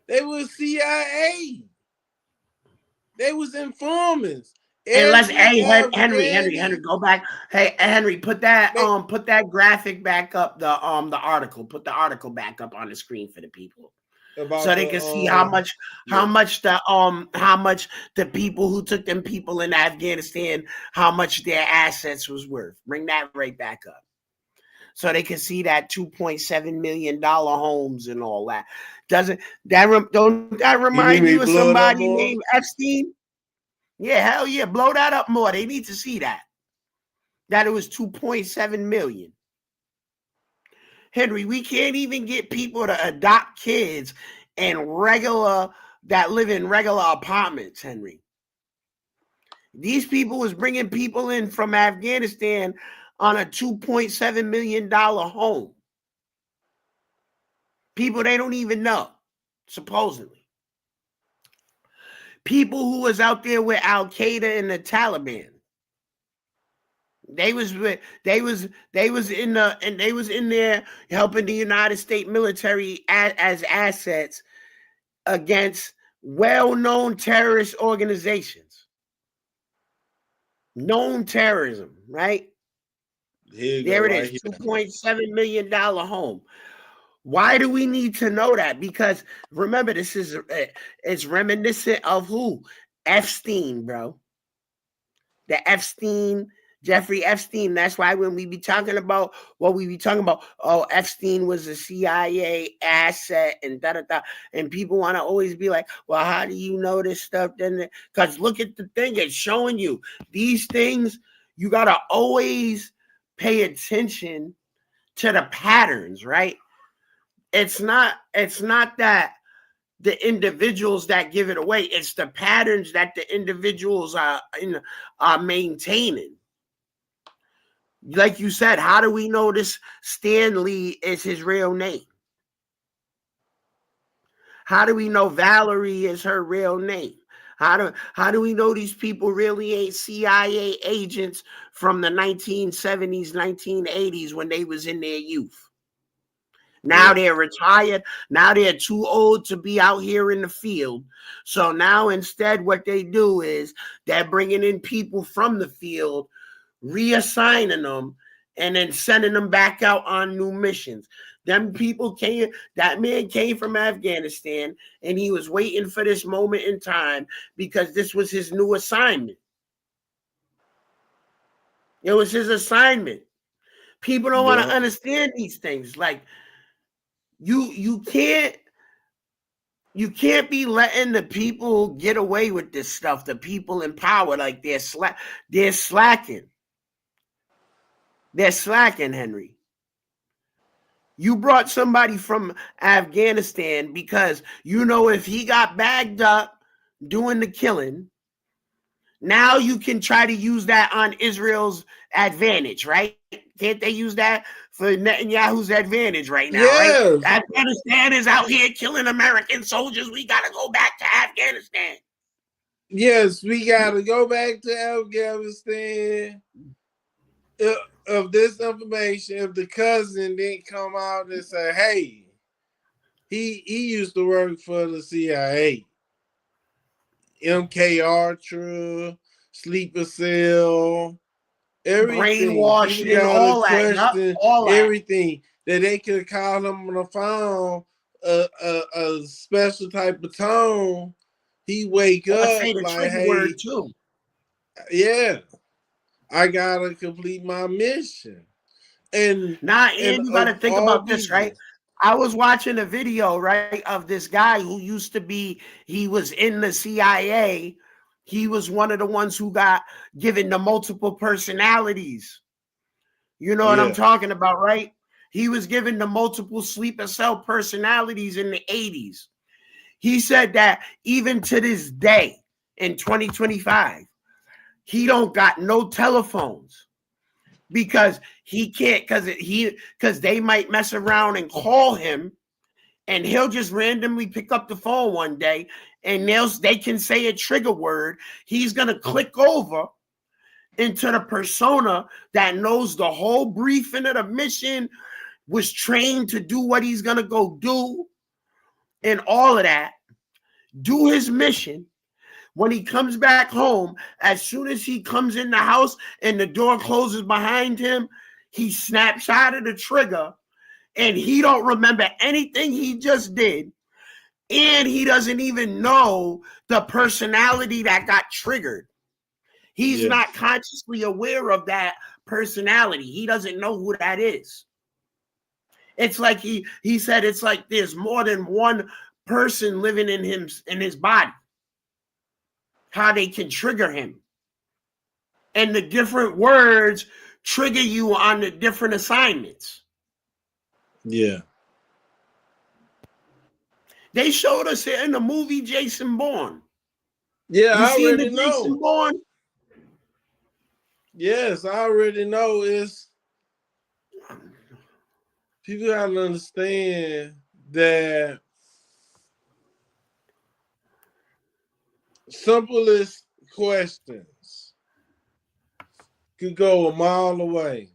Speaker 1: they was CIA. They was informants.
Speaker 2: Henry, go back. Hey, Henry, put that graphic back up. The article. Put the article back up on the screen for the people, so they can see how much the people who took them people in Afghanistan, how much their assets was worth. Bring that right back up, so they can see that $2.7 million homes and all that. Don't that remind you of somebody named Epstein? Yeah, hell yeah. Blow that up more. They need to see that. That it was 2.7 million. Henry, we can't even get people to adopt kids that live in regular apartments, Henry. These people was bringing people in from Afghanistan on a $2.7 million home. People they don't even know, supposedly. people who was out there with Al Qaeda and the Taliban. They was in there helping the United States military as assets against well-known terrorist organizations. Known terrorism, right? There it is, $2.7 million home. Why do we need to know that? Because remember, this is it's reminiscent of who? Epstein, bro. The Jeffrey Epstein. That's why when we be talking about what we be talking about, oh, Epstein was a CIA asset and da-da-da. And people want to always be like, well, how do you know this stuff? Then, because look at the thing, it's showing you these things. You got to always pay attention to the patterns, right? It's not that the individuals that give it away, it's the patterns that the individuals are maintaining. Like you said, how do we know this Stan Lee is his real name? How do we know Valerie is her real name? How do we know these people really ain't CIA agents from the 1970s, 1980s when they was in their youth? Now they're retired. Now they're too old to be out here in the field. So now instead what they do is they're bringing in people from the field, reassigning them, and then sending them back out on new missions. Them people came, that man came from Afghanistan, and he was waiting for this moment in time because this was his new assignment. It was his assignment. People don't want to understand these things. Like, you can't be letting the people get away with this stuff. The people in power, like they're slacking. They're slacking, Henry. You brought somebody from Afghanistan because you know if he got bagged up doing the killing, now you can try to use that on Israel's advantage, right? Can't they use that for Netanyahu's advantage right now, right? Afghanistan is out here killing American soldiers. We got to go back to Afghanistan.
Speaker 1: Yes, we got to go back to Afghanistan. Of this information, if the cousin didn't come out and say, hey, he used to work for the CIA. MK Ultra, Sleeper Cell, everything.
Speaker 2: Brainwashing, all that.
Speaker 1: Everything that they could call him on the phone, a special type of tone. He wake up like, hey,
Speaker 2: word too.
Speaker 1: Yeah, I gotta complete my mission. And
Speaker 2: you gotta think about this, right? I was watching a video, right, of this guy who used to be, he was in the CIA. He was one of the ones who got given the multiple personalities. You know what I'm talking about, right? He was given the multiple sleeper cell personalities in the 80s. He said that even to this day, in 2025, he don't got no telephones because he can't, because they might mess around and call him, and he'll just randomly pick up the phone one day, and they can say a trigger word. He's gonna click over into the persona that knows the whole briefing of the mission, was trained to do what he's gonna go do, and all of that. Do his mission. When he comes back home, as soon as he comes in the house and the door closes behind him, he snaps out of the trigger, and he don't remember anything he just did, and he doesn't even know the personality that got triggered. He's not consciously aware of that personality. He doesn't know who that is. It's like he said, it's like there's more than one person living in him, in his body. How they can trigger him. And the different words trigger you on the different assignments.
Speaker 1: Yeah.
Speaker 2: They showed us it in the movie Jason Bourne.
Speaker 1: Yeah,
Speaker 2: you
Speaker 1: I
Speaker 2: seen
Speaker 1: already
Speaker 2: the
Speaker 1: know.
Speaker 2: Jason Bourne?
Speaker 1: Yes, I already know. It's people gotta understand that simplest questions could go a mile away.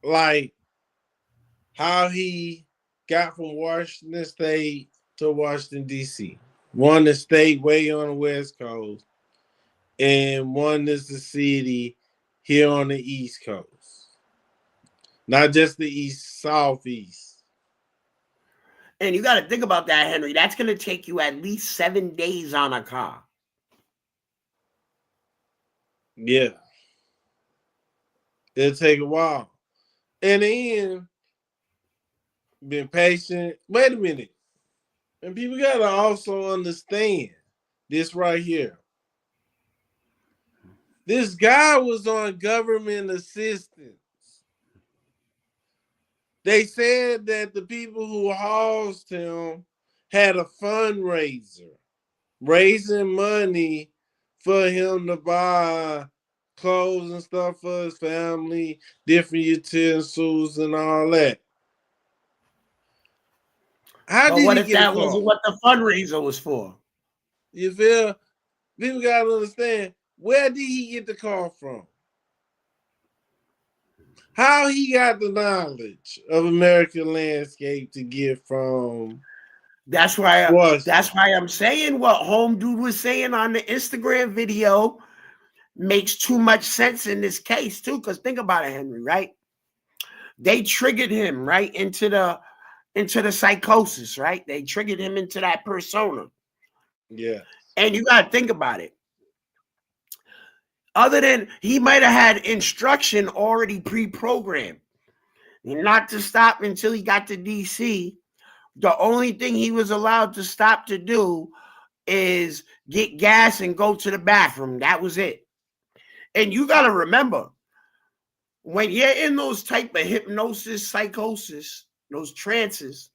Speaker 1: Like how he got from Washington State to Washington, D.C. One is state way on the West Coast, and one is the city here on the East Coast. Not just the East, Southeast.
Speaker 2: And you got to think about that, Henry. That's going to take you at least 7 days on a car.
Speaker 1: Yeah. It'll take a while. And then, been patient. Wait a minute. And people got to also understand this right here. This guy was on government assistance. They said that the people who housed him had a fundraiser, raising money for him to buy clothes and stuff for his family, different utensils and all that.
Speaker 2: But what if that wasn't what the fundraiser was for?
Speaker 1: You feel? People got to understand, where did he get the call from? How he got the knowledge of American landscape to get from?
Speaker 2: That's why I'm saying what Home Dude was saying on the Instagram video makes too much sense in this case too. Because think about it, Henry, right? They triggered him right into the psychosis, right? They triggered him into that persona.
Speaker 1: Yeah.
Speaker 2: And you got to think about it. Other than he might have had instruction already pre-programmed not to stop until he got to DC. The only thing he was allowed to stop to do is get gas and go to the bathroom. That was it. And you got to remember, when you're in those type of hypnosis, psychosis, those trances,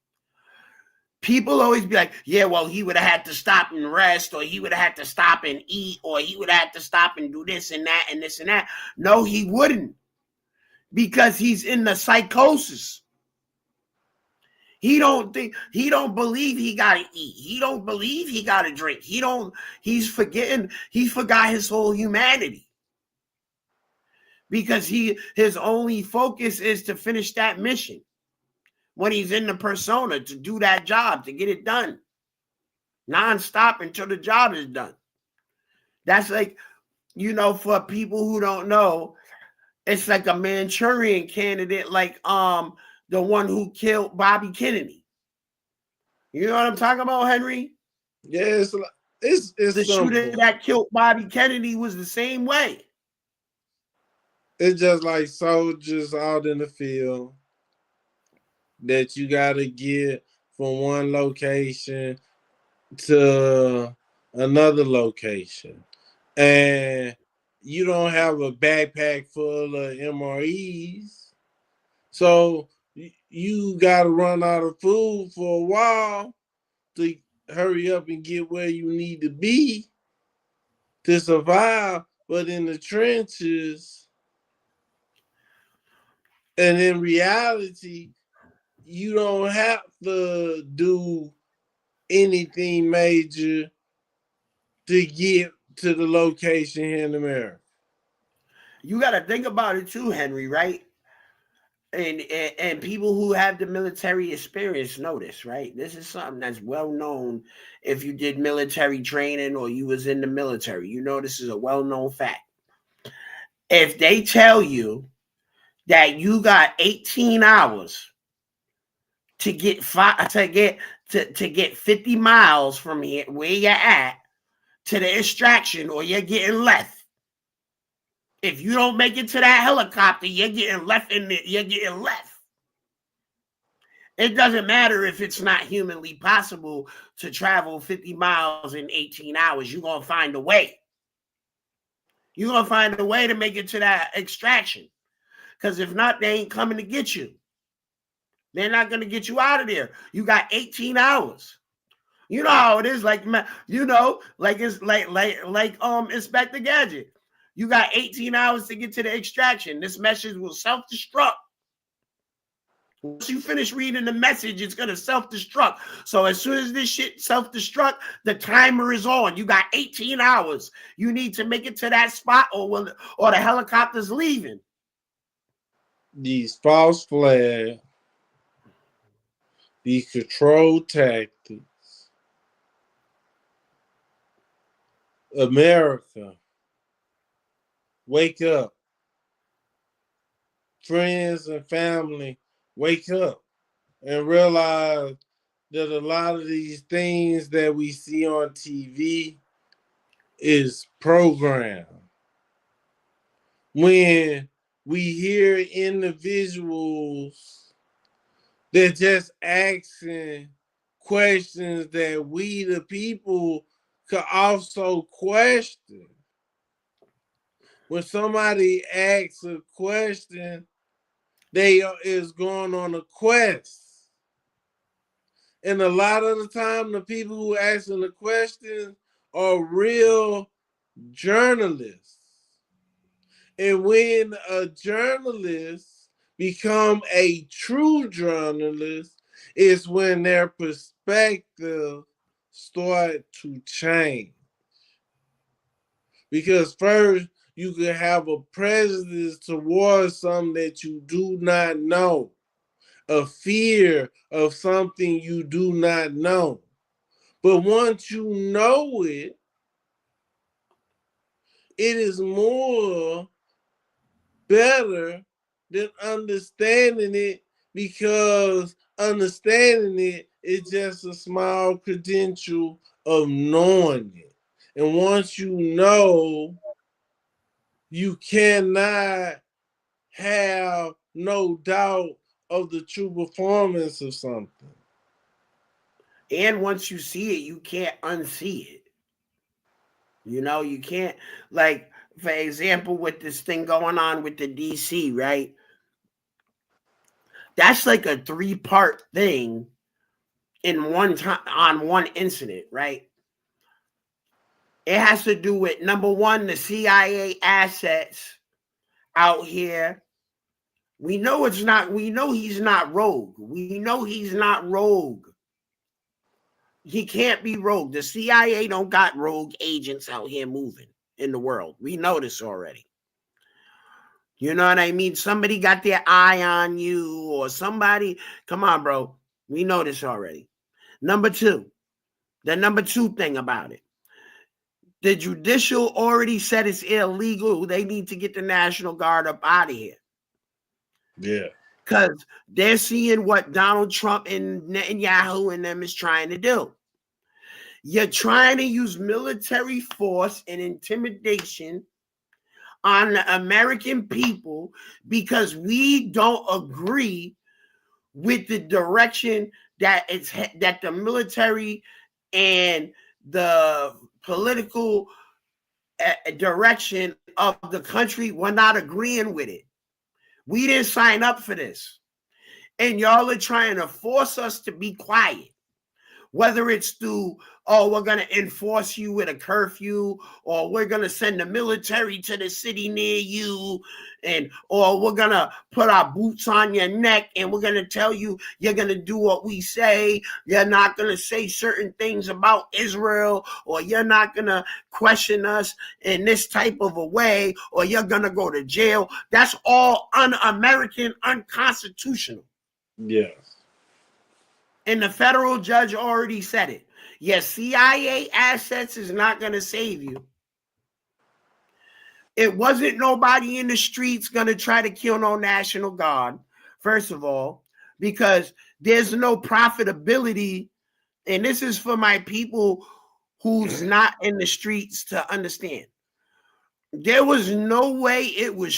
Speaker 2: people always be like, yeah, well, he would have had to stop and rest, or he would have had to stop and eat, or he would have had to stop and do this and that and this and that. No, he wouldn't, because he's in the psychosis. He don't believe he gotta eat. He don't believe he gotta drink. He forgot his whole humanity. Because his only focus is to finish that mission. When he's in the persona, to do that job, to get it done nonstop until the job is done. That's like, for people who don't know, it's like a Manchurian candidate, like the one who killed Bobby Kennedy. You know what I'm talking about, Henry?
Speaker 1: Yeah, it's
Speaker 2: the shooter that killed Bobby Kennedy was the same way.
Speaker 1: It's just like soldiers out in the field that you got to get from one location to another location. And you don't have a backpack full of MREs. So you got to run out of food for a while to hurry up and get where you need to be to survive. But in the trenches, and in reality, you don't have to do anything major to get to the location here in America.
Speaker 2: You got to think about it too, Henry, right? And people who have the military experience know this, right? This is something that's well known. If you did military training or you was in the military, this is a well-known fact. If they tell you that you got 18 hours to get 50 miles from here where you're at to the extraction, or you're getting left. If you don't make it to that helicopter, you're getting left in there. You're getting left. It doesn't matter if it's not humanly possible to travel 50 miles in 18 hours. You're going to find a way. You're going to find a way to make it to that extraction. Because if not, they ain't coming to get you. They're not going to get you out of there. You got 18 hours. You know how it is, like it's like Inspector Gadget. You got 18 hours to get to the extraction. This message will self-destruct Once you finish reading the message, it's going to self-destruct. So as soon as this shit self-destruct, the timer is on. You got 18 hours. You need to make it to that spot or the helicopter's leaving.
Speaker 1: These false flags, these control tactics, America, wake up. Friends and family, wake up and realize that a lot of these things that we see on TV is programmed. When we hear individuals that just asking questions that we, the people, could also question. When somebody asks a question, they is going on a quest. And a lot of the time, the people who asking the questions are real journalists. And when a journalist become a true journalist, is when their perspective start to change. Because first, you could have a prejudice towards something that you do not know, a fear of something you do not know. But once you know it, it is more better than understanding it, because understanding it is just a small credential of knowing it. And once you know, you cannot have no doubt of the true performance of something.
Speaker 2: And once you see it, you can't unsee it. You know, you can't, like, for example, with this thing going on with the DC, right? That's like a 3-part thing in one time on one incident, right? It has to do with, number one, the CIA assets out here. We know he's not rogue. We know he's not rogue. He can't be rogue. The CIA don't got rogue agents out here moving in the world. We know this already. You know what I mean? Somebody got their eye on you, or somebody, come on, bro. We know this already. Number two, the number two thing about it. The judicial already said it's illegal. They need to get the National Guard up out of here.
Speaker 1: Yeah.
Speaker 2: Because they're seeing what Donald Trump and Netanyahu and them is trying to do. You're trying to use military force and intimidation on the American people because we don't agree with the direction that the military and the political direction of the country. We're not agreeing with it. We didn't sign up for this. And y'all are trying to force us to be quiet. Whether it's through, oh, we're going to enforce you with a curfew, or we're going to send the military to the city near you, or we're going to put our boots on your neck and we're going to tell you you're going to do what we say. You're not going to say certain things about Israel, or you're not going to question us in this type of a way, or you're going to go to jail. That's all un-American, unconstitutional.
Speaker 1: Yes.
Speaker 2: And the federal judge already said it. Yes, CIA assets is not going to save you. It wasn't nobody in the streets going to try to kill no National Guard, first of all, because there's no profitability. And this is for my people who's not in the streets to understand. There was no way it was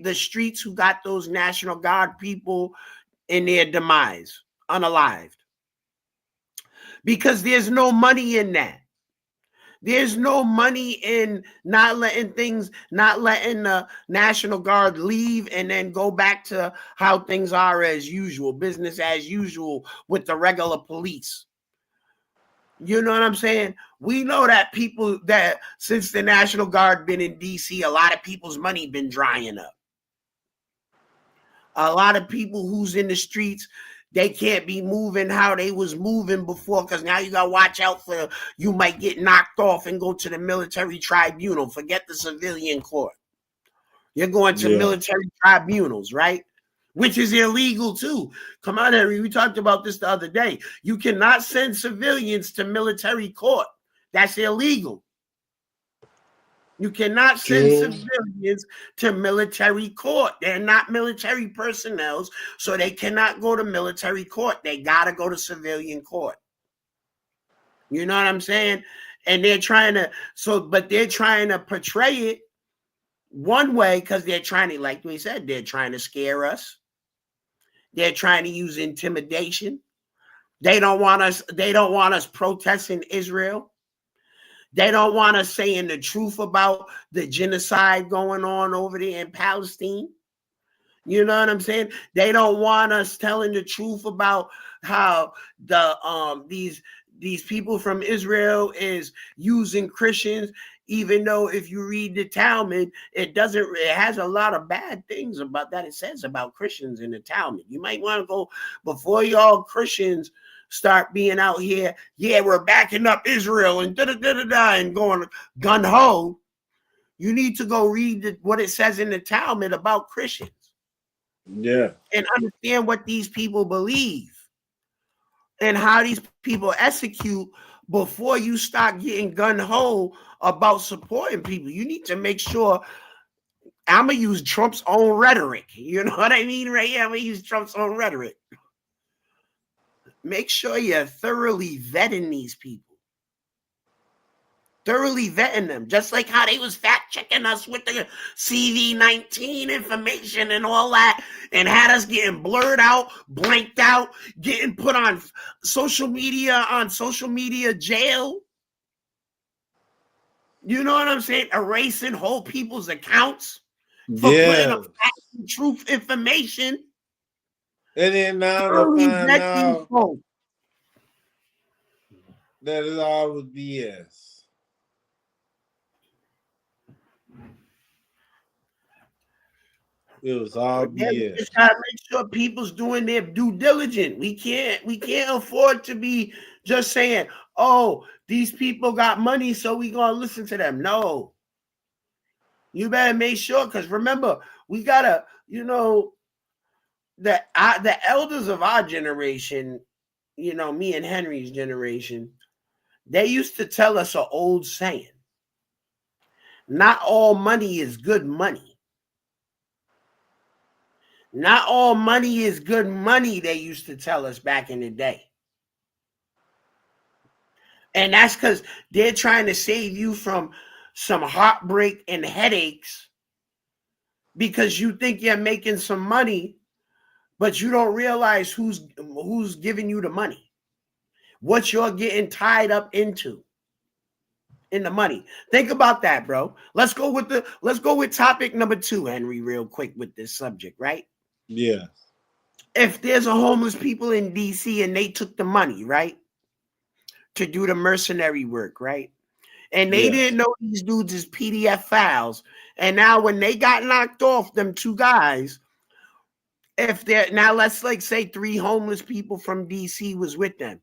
Speaker 2: the streets who got those National Guard people in their demise, unalived. Because there's no money in that. There's no money in not letting the National Guard leave and then go back to how things are as usual, business as usual with the regular police. You know what I'm saying? We know that people that since the National Guard been in DC, a lot of people's money been drying up. a lot of people who's in the streets, they can't be moving how they was moving before, because now you got to watch out for, you might get knocked off and go to the military tribunal. Forget the civilian court. You're going to military tribunals, right? Which is illegal too. Come on, Henry. We talked about this the other day. You cannot send civilians to military court. That's illegal. You cannot send civilians to military court. They're not military personnel, so they cannot go to military court. They got to go to civilian court. You know what I'm saying? And they're trying to, but they're trying to portray it one way because they're trying to, like we said, they're trying to scare us. They're trying to use intimidation. They don't want us protesting Israel. They don't want us saying the truth about the genocide going on over there in Palestine. You know what I'm saying? They don't want us telling the truth about how these people from Israel is using Christians, even though if you read the Talmud, it has a lot of bad things about that. It says about Christians in the Talmud. You might want to go, before y'all Christians start being out here, yeah, we're backing up Israel and da-da-da-da-da and going gun-ho. You need to go read what it says in the Talmud about Christians.
Speaker 1: Yeah.
Speaker 2: And understand what these people believe and how these people execute before you start getting gun-ho about supporting people. You need to make sure, I'm going to use Trump's own rhetoric. You know what I mean? Right here, I'm going to use Trump's own rhetoric. Make sure you're thoroughly vetting these people. Thoroughly vetting them. Just like how they was fact-checking us with the CV-19 information and all that, and had us getting blurred out, blanked out, getting put on social media jail. You know what I'm saying? Erasing whole people's accounts for putting a fact and truth information.
Speaker 1: And then now to find out that it all was BS. It was all BS.
Speaker 2: We just gotta make sure people's doing their due diligence. We can't afford to be just saying, oh, these people got money, so we gonna listen to them. No. You better make sure, because remember, we gotta, the elders of our generation, me and Henry's generation, they used to tell us an old saying: not all money is good money. Not all money is good money, they used to tell us back in the day. And that's because they're trying to save you from some heartbreak and headaches because you think you're making some money, but you don't realize who's giving you the money, what you're getting tied up into in the money. Think about that, bro. Let's go with topic number 2, Henry, real quick with this subject, right?
Speaker 1: Yeah.
Speaker 2: If there's a homeless people in DC and they took the money, right, to do the mercenary work, right? And they didn't know these dudes is PDF files. And now when they got knocked off, them 2 guys, now let's say 3 homeless people from DC was with them.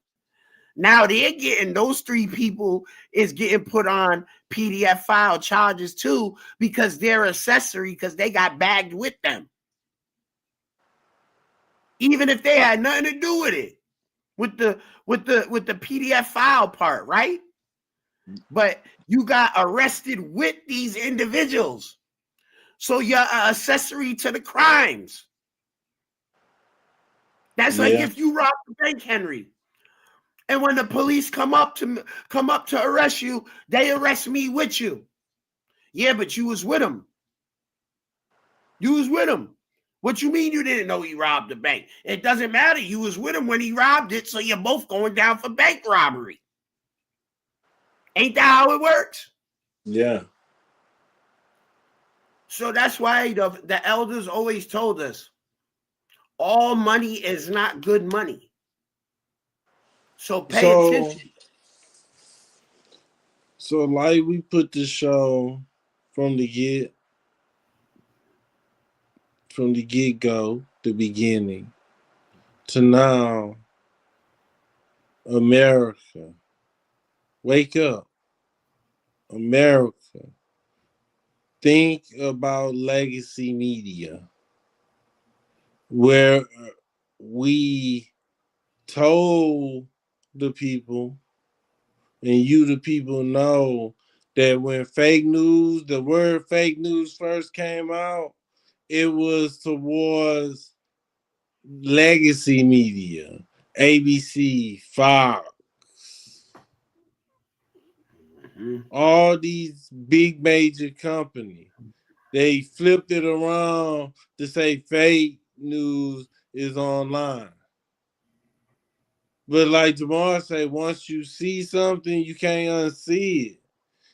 Speaker 2: Now they're getting, those 3 people is getting put on PDF file charges too, because they're accessory, because they got bagged with them. Even if they had nothing to do with it, with the PDF file part, right? But you got arrested with these individuals, so you're an accessory to the crimes. That's like if you rob the bank, Henry, and when the police come up to arrest you, they arrest me with you. Yeah, but you was with him. You was with him. What you mean you didn't know he robbed the bank? It doesn't matter. You was with him when he robbed it, so you're both going down for bank robbery. Ain't that how it works?
Speaker 1: Yeah.
Speaker 2: So that's why the elders always told us, all money is not good money. So pay attention.
Speaker 1: So like we put the show from the get-go, the beginning to now, America, wake up. America, think about legacy media, where we told the people, and you the people know that when the word fake news first came out, it was towards legacy media, ABC, Fox, all these big major companies. They flipped it around to say fake news is online. But like Jamar said, once you see something, you can't unsee it.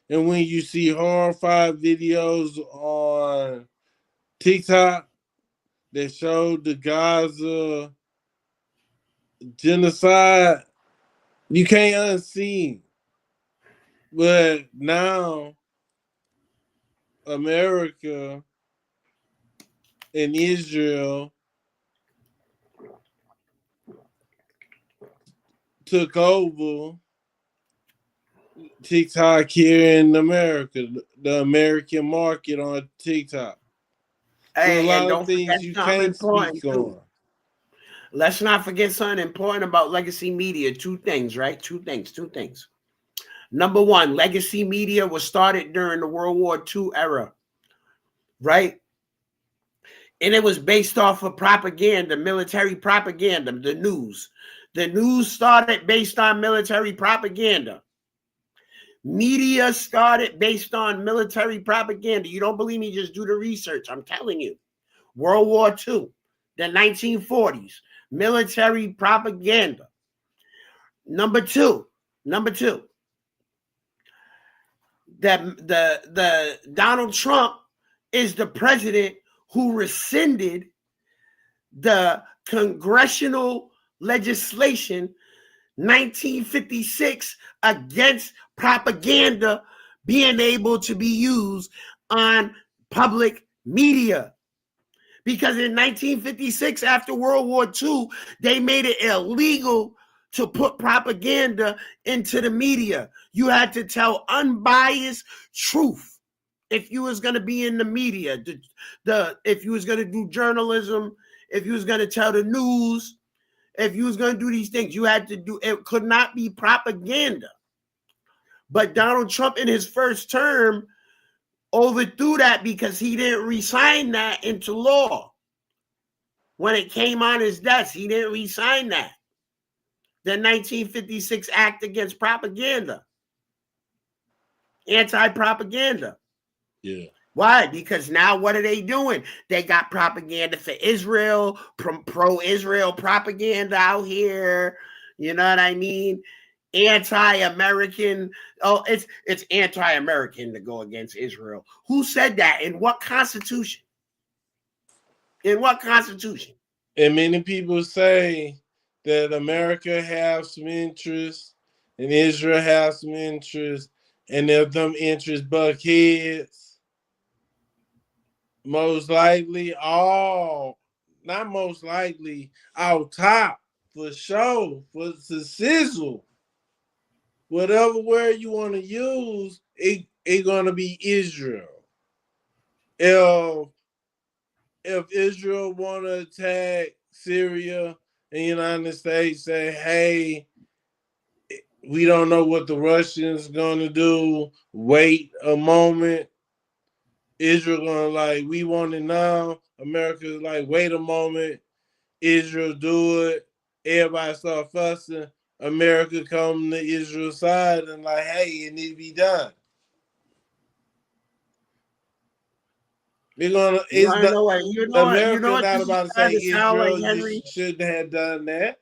Speaker 1: And when you see horrified videos on TikTok that show the Gaza genocide, you can't unsee it. But now America and Israel took over TikTok here in America, the American market on TikTok. So a lot of things you can't speak on.
Speaker 2: Let's not forget something important about legacy media. Two things, right? Two things. Number one, legacy media was started during the World War II era, right? And it was based off of propaganda, military propaganda, the news. The news started based on military propaganda. Media started based on military propaganda. You don't believe me? Just do the research. I'm telling you. World War II, the 1940s, military propaganda. Number two, the Donald Trump is the president who rescinded the congressional legislation 1956 against propaganda being able to be used on public media. Because in 1956, after World War II, they made it illegal to put propaganda into the media. You had to tell unbiased truth if you was going to be in the media, if you was going to do journalism, if you was going to tell the news, if you was going to do these things, you had to do, it could not be propaganda. But Donald Trump in his first term overthrew that because he didn't re-sign that into law. When it came on his desk, he didn't re-sign that. The 1956 Act Against Propaganda. Anti-propaganda.
Speaker 1: Yeah.
Speaker 2: Why? Because now what are they doing? They got propaganda for Israel, pro-Israel propaganda out here. You know what I mean? Anti-American. Oh, it's anti-American to go against Israel. Who said that? In what constitution? In what constitution?
Speaker 1: And many people say that America has some interest and Israel has some interest, and if them interests buck heads, most likely out top for sure, for the sizzle. Whatever word you want to use, it gonna be Israel. If Israel want to attack Syria and the United States say, hey, we don't know what the Russians going to do, wait a moment. Israel going to like, we want it now. America's like, wait a moment. Israel do it. Everybody start fussing. America come to Israel's side and like, hey, it need to be done. America not about to say Israel, you shouldn't have done that.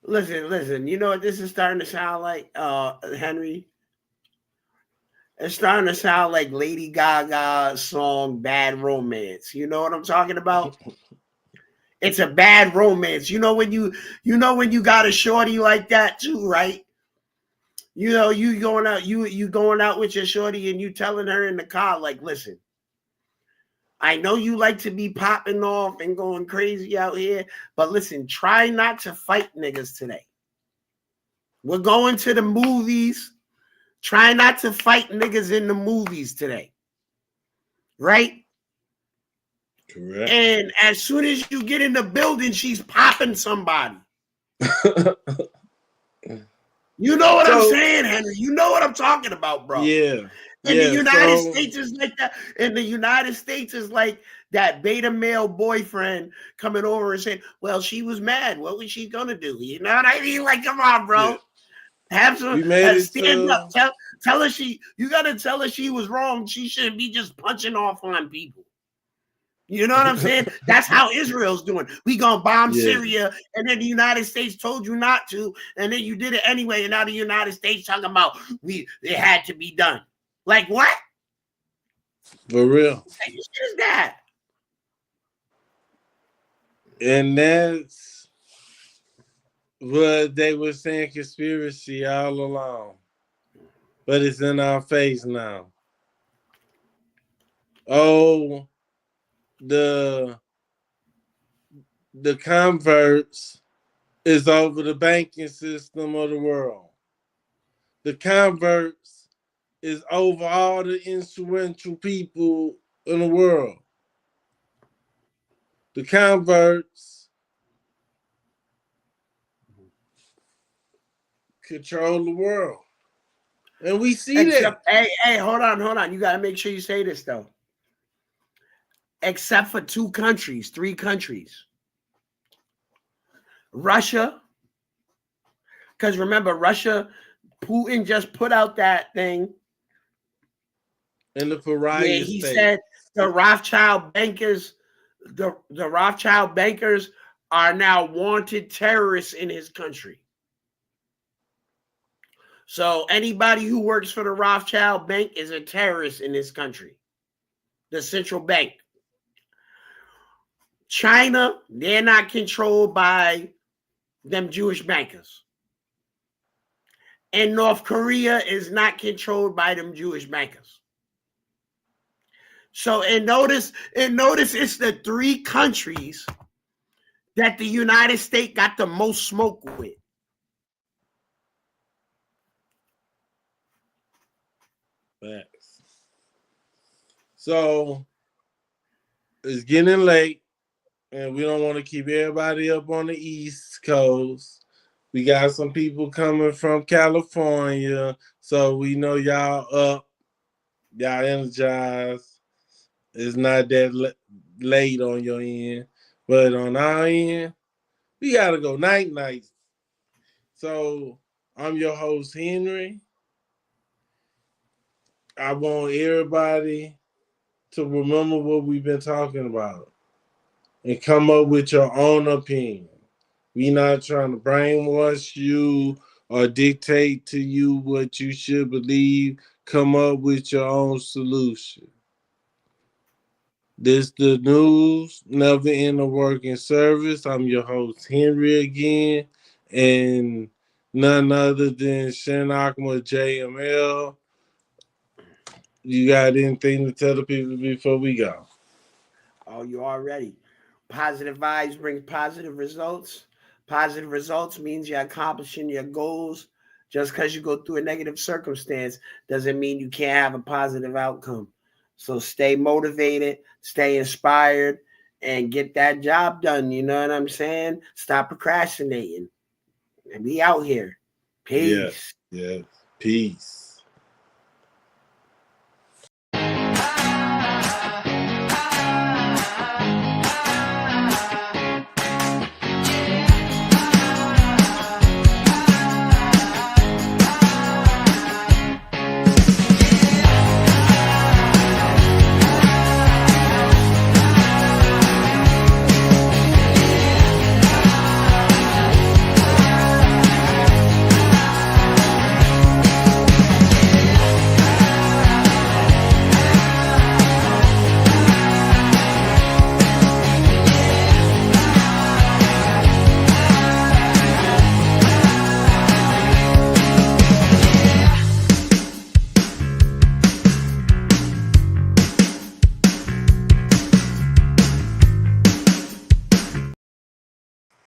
Speaker 2: Listen, you know what this is starting to sound like, Henry? It's starting to sound like Lady Gaga's song Bad Romance. You know what I'm talking about? It's a bad romance. You know when you got a shorty like that too, right? You know, you going out with your shorty and you telling her in the car, like, listen, I know you like to be popping off and going crazy out here, but listen, try not to fight niggas today. We're going to the movies. Try not to fight niggas in the movies today. Right?
Speaker 1: Correct.
Speaker 2: And as soon as you get in the building, she's popping somebody. You know what I'm saying, Henry? You know what I'm talking about, bro.
Speaker 1: Yeah.
Speaker 2: In the United States is like that. In the United States is like that beta male boyfriend coming over and saying, well, she was mad. What was she gonna do? You know what I mean? Like, come on, bro.
Speaker 1: Yeah.
Speaker 2: Have some stand
Speaker 1: to...
Speaker 2: up. Tell her you gotta tell her she was wrong. She shouldn't be just punching off on people. You know what I'm saying? That's how Israel's doing. We gonna bomb Syria, and then the United States told you not to, and then you did it anyway, and now the United States talking about it had to be done. Like what?
Speaker 1: For real.
Speaker 2: What shit is that?
Speaker 1: And that's what they were saying, conspiracy all along. But it's in our face now. Oh, the converts is over the banking system of the world. The converts is over all the influential people in the world. The converts control the world. And we see that.
Speaker 2: Hey, hold on. You got to make sure you say this, though. Except for 3 countries. Russia. Because remember, Putin just put out that thing.
Speaker 1: In the pariah
Speaker 2: he
Speaker 1: state.
Speaker 2: said the Rothschild bankers, the Rothschild bankers are now wanted terrorists in his country. So anybody who works for the Rothschild bank is a terrorist in this country. The central bank. China, they're not controlled by them Jewish bankers. And North Korea is not controlled by them Jewish bankers. So, and notice it's the 3 countries that the United States got the most smoke with.
Speaker 1: Facts. So it's getting late, and we don't want to keep everybody up on the East Coast. We got some people coming from California, so we know y'all up, y'all energized. It's not that late on your end, but on our end, we gotta go night. So I'm your host, Henry. I want everybody to remember what we've been talking about and come up with your own opinion. We not trying to brainwash you or dictate to you what you should believe. Come up with your own solution. This the news, never in a working service. I'm your host, Henry, again, and none other than Shanakma JML. You got anything to tell the people before we go?
Speaker 2: Oh, you already. Positive vibes bring positive results. Positive results means you're accomplishing your goals. Just because you go through a negative circumstance doesn't mean you can't have a positive outcome. So stay motivated, stay inspired, and get that job done. You know what I'm saying? Stop procrastinating. And be out here. Peace.
Speaker 1: Yeah. Peace.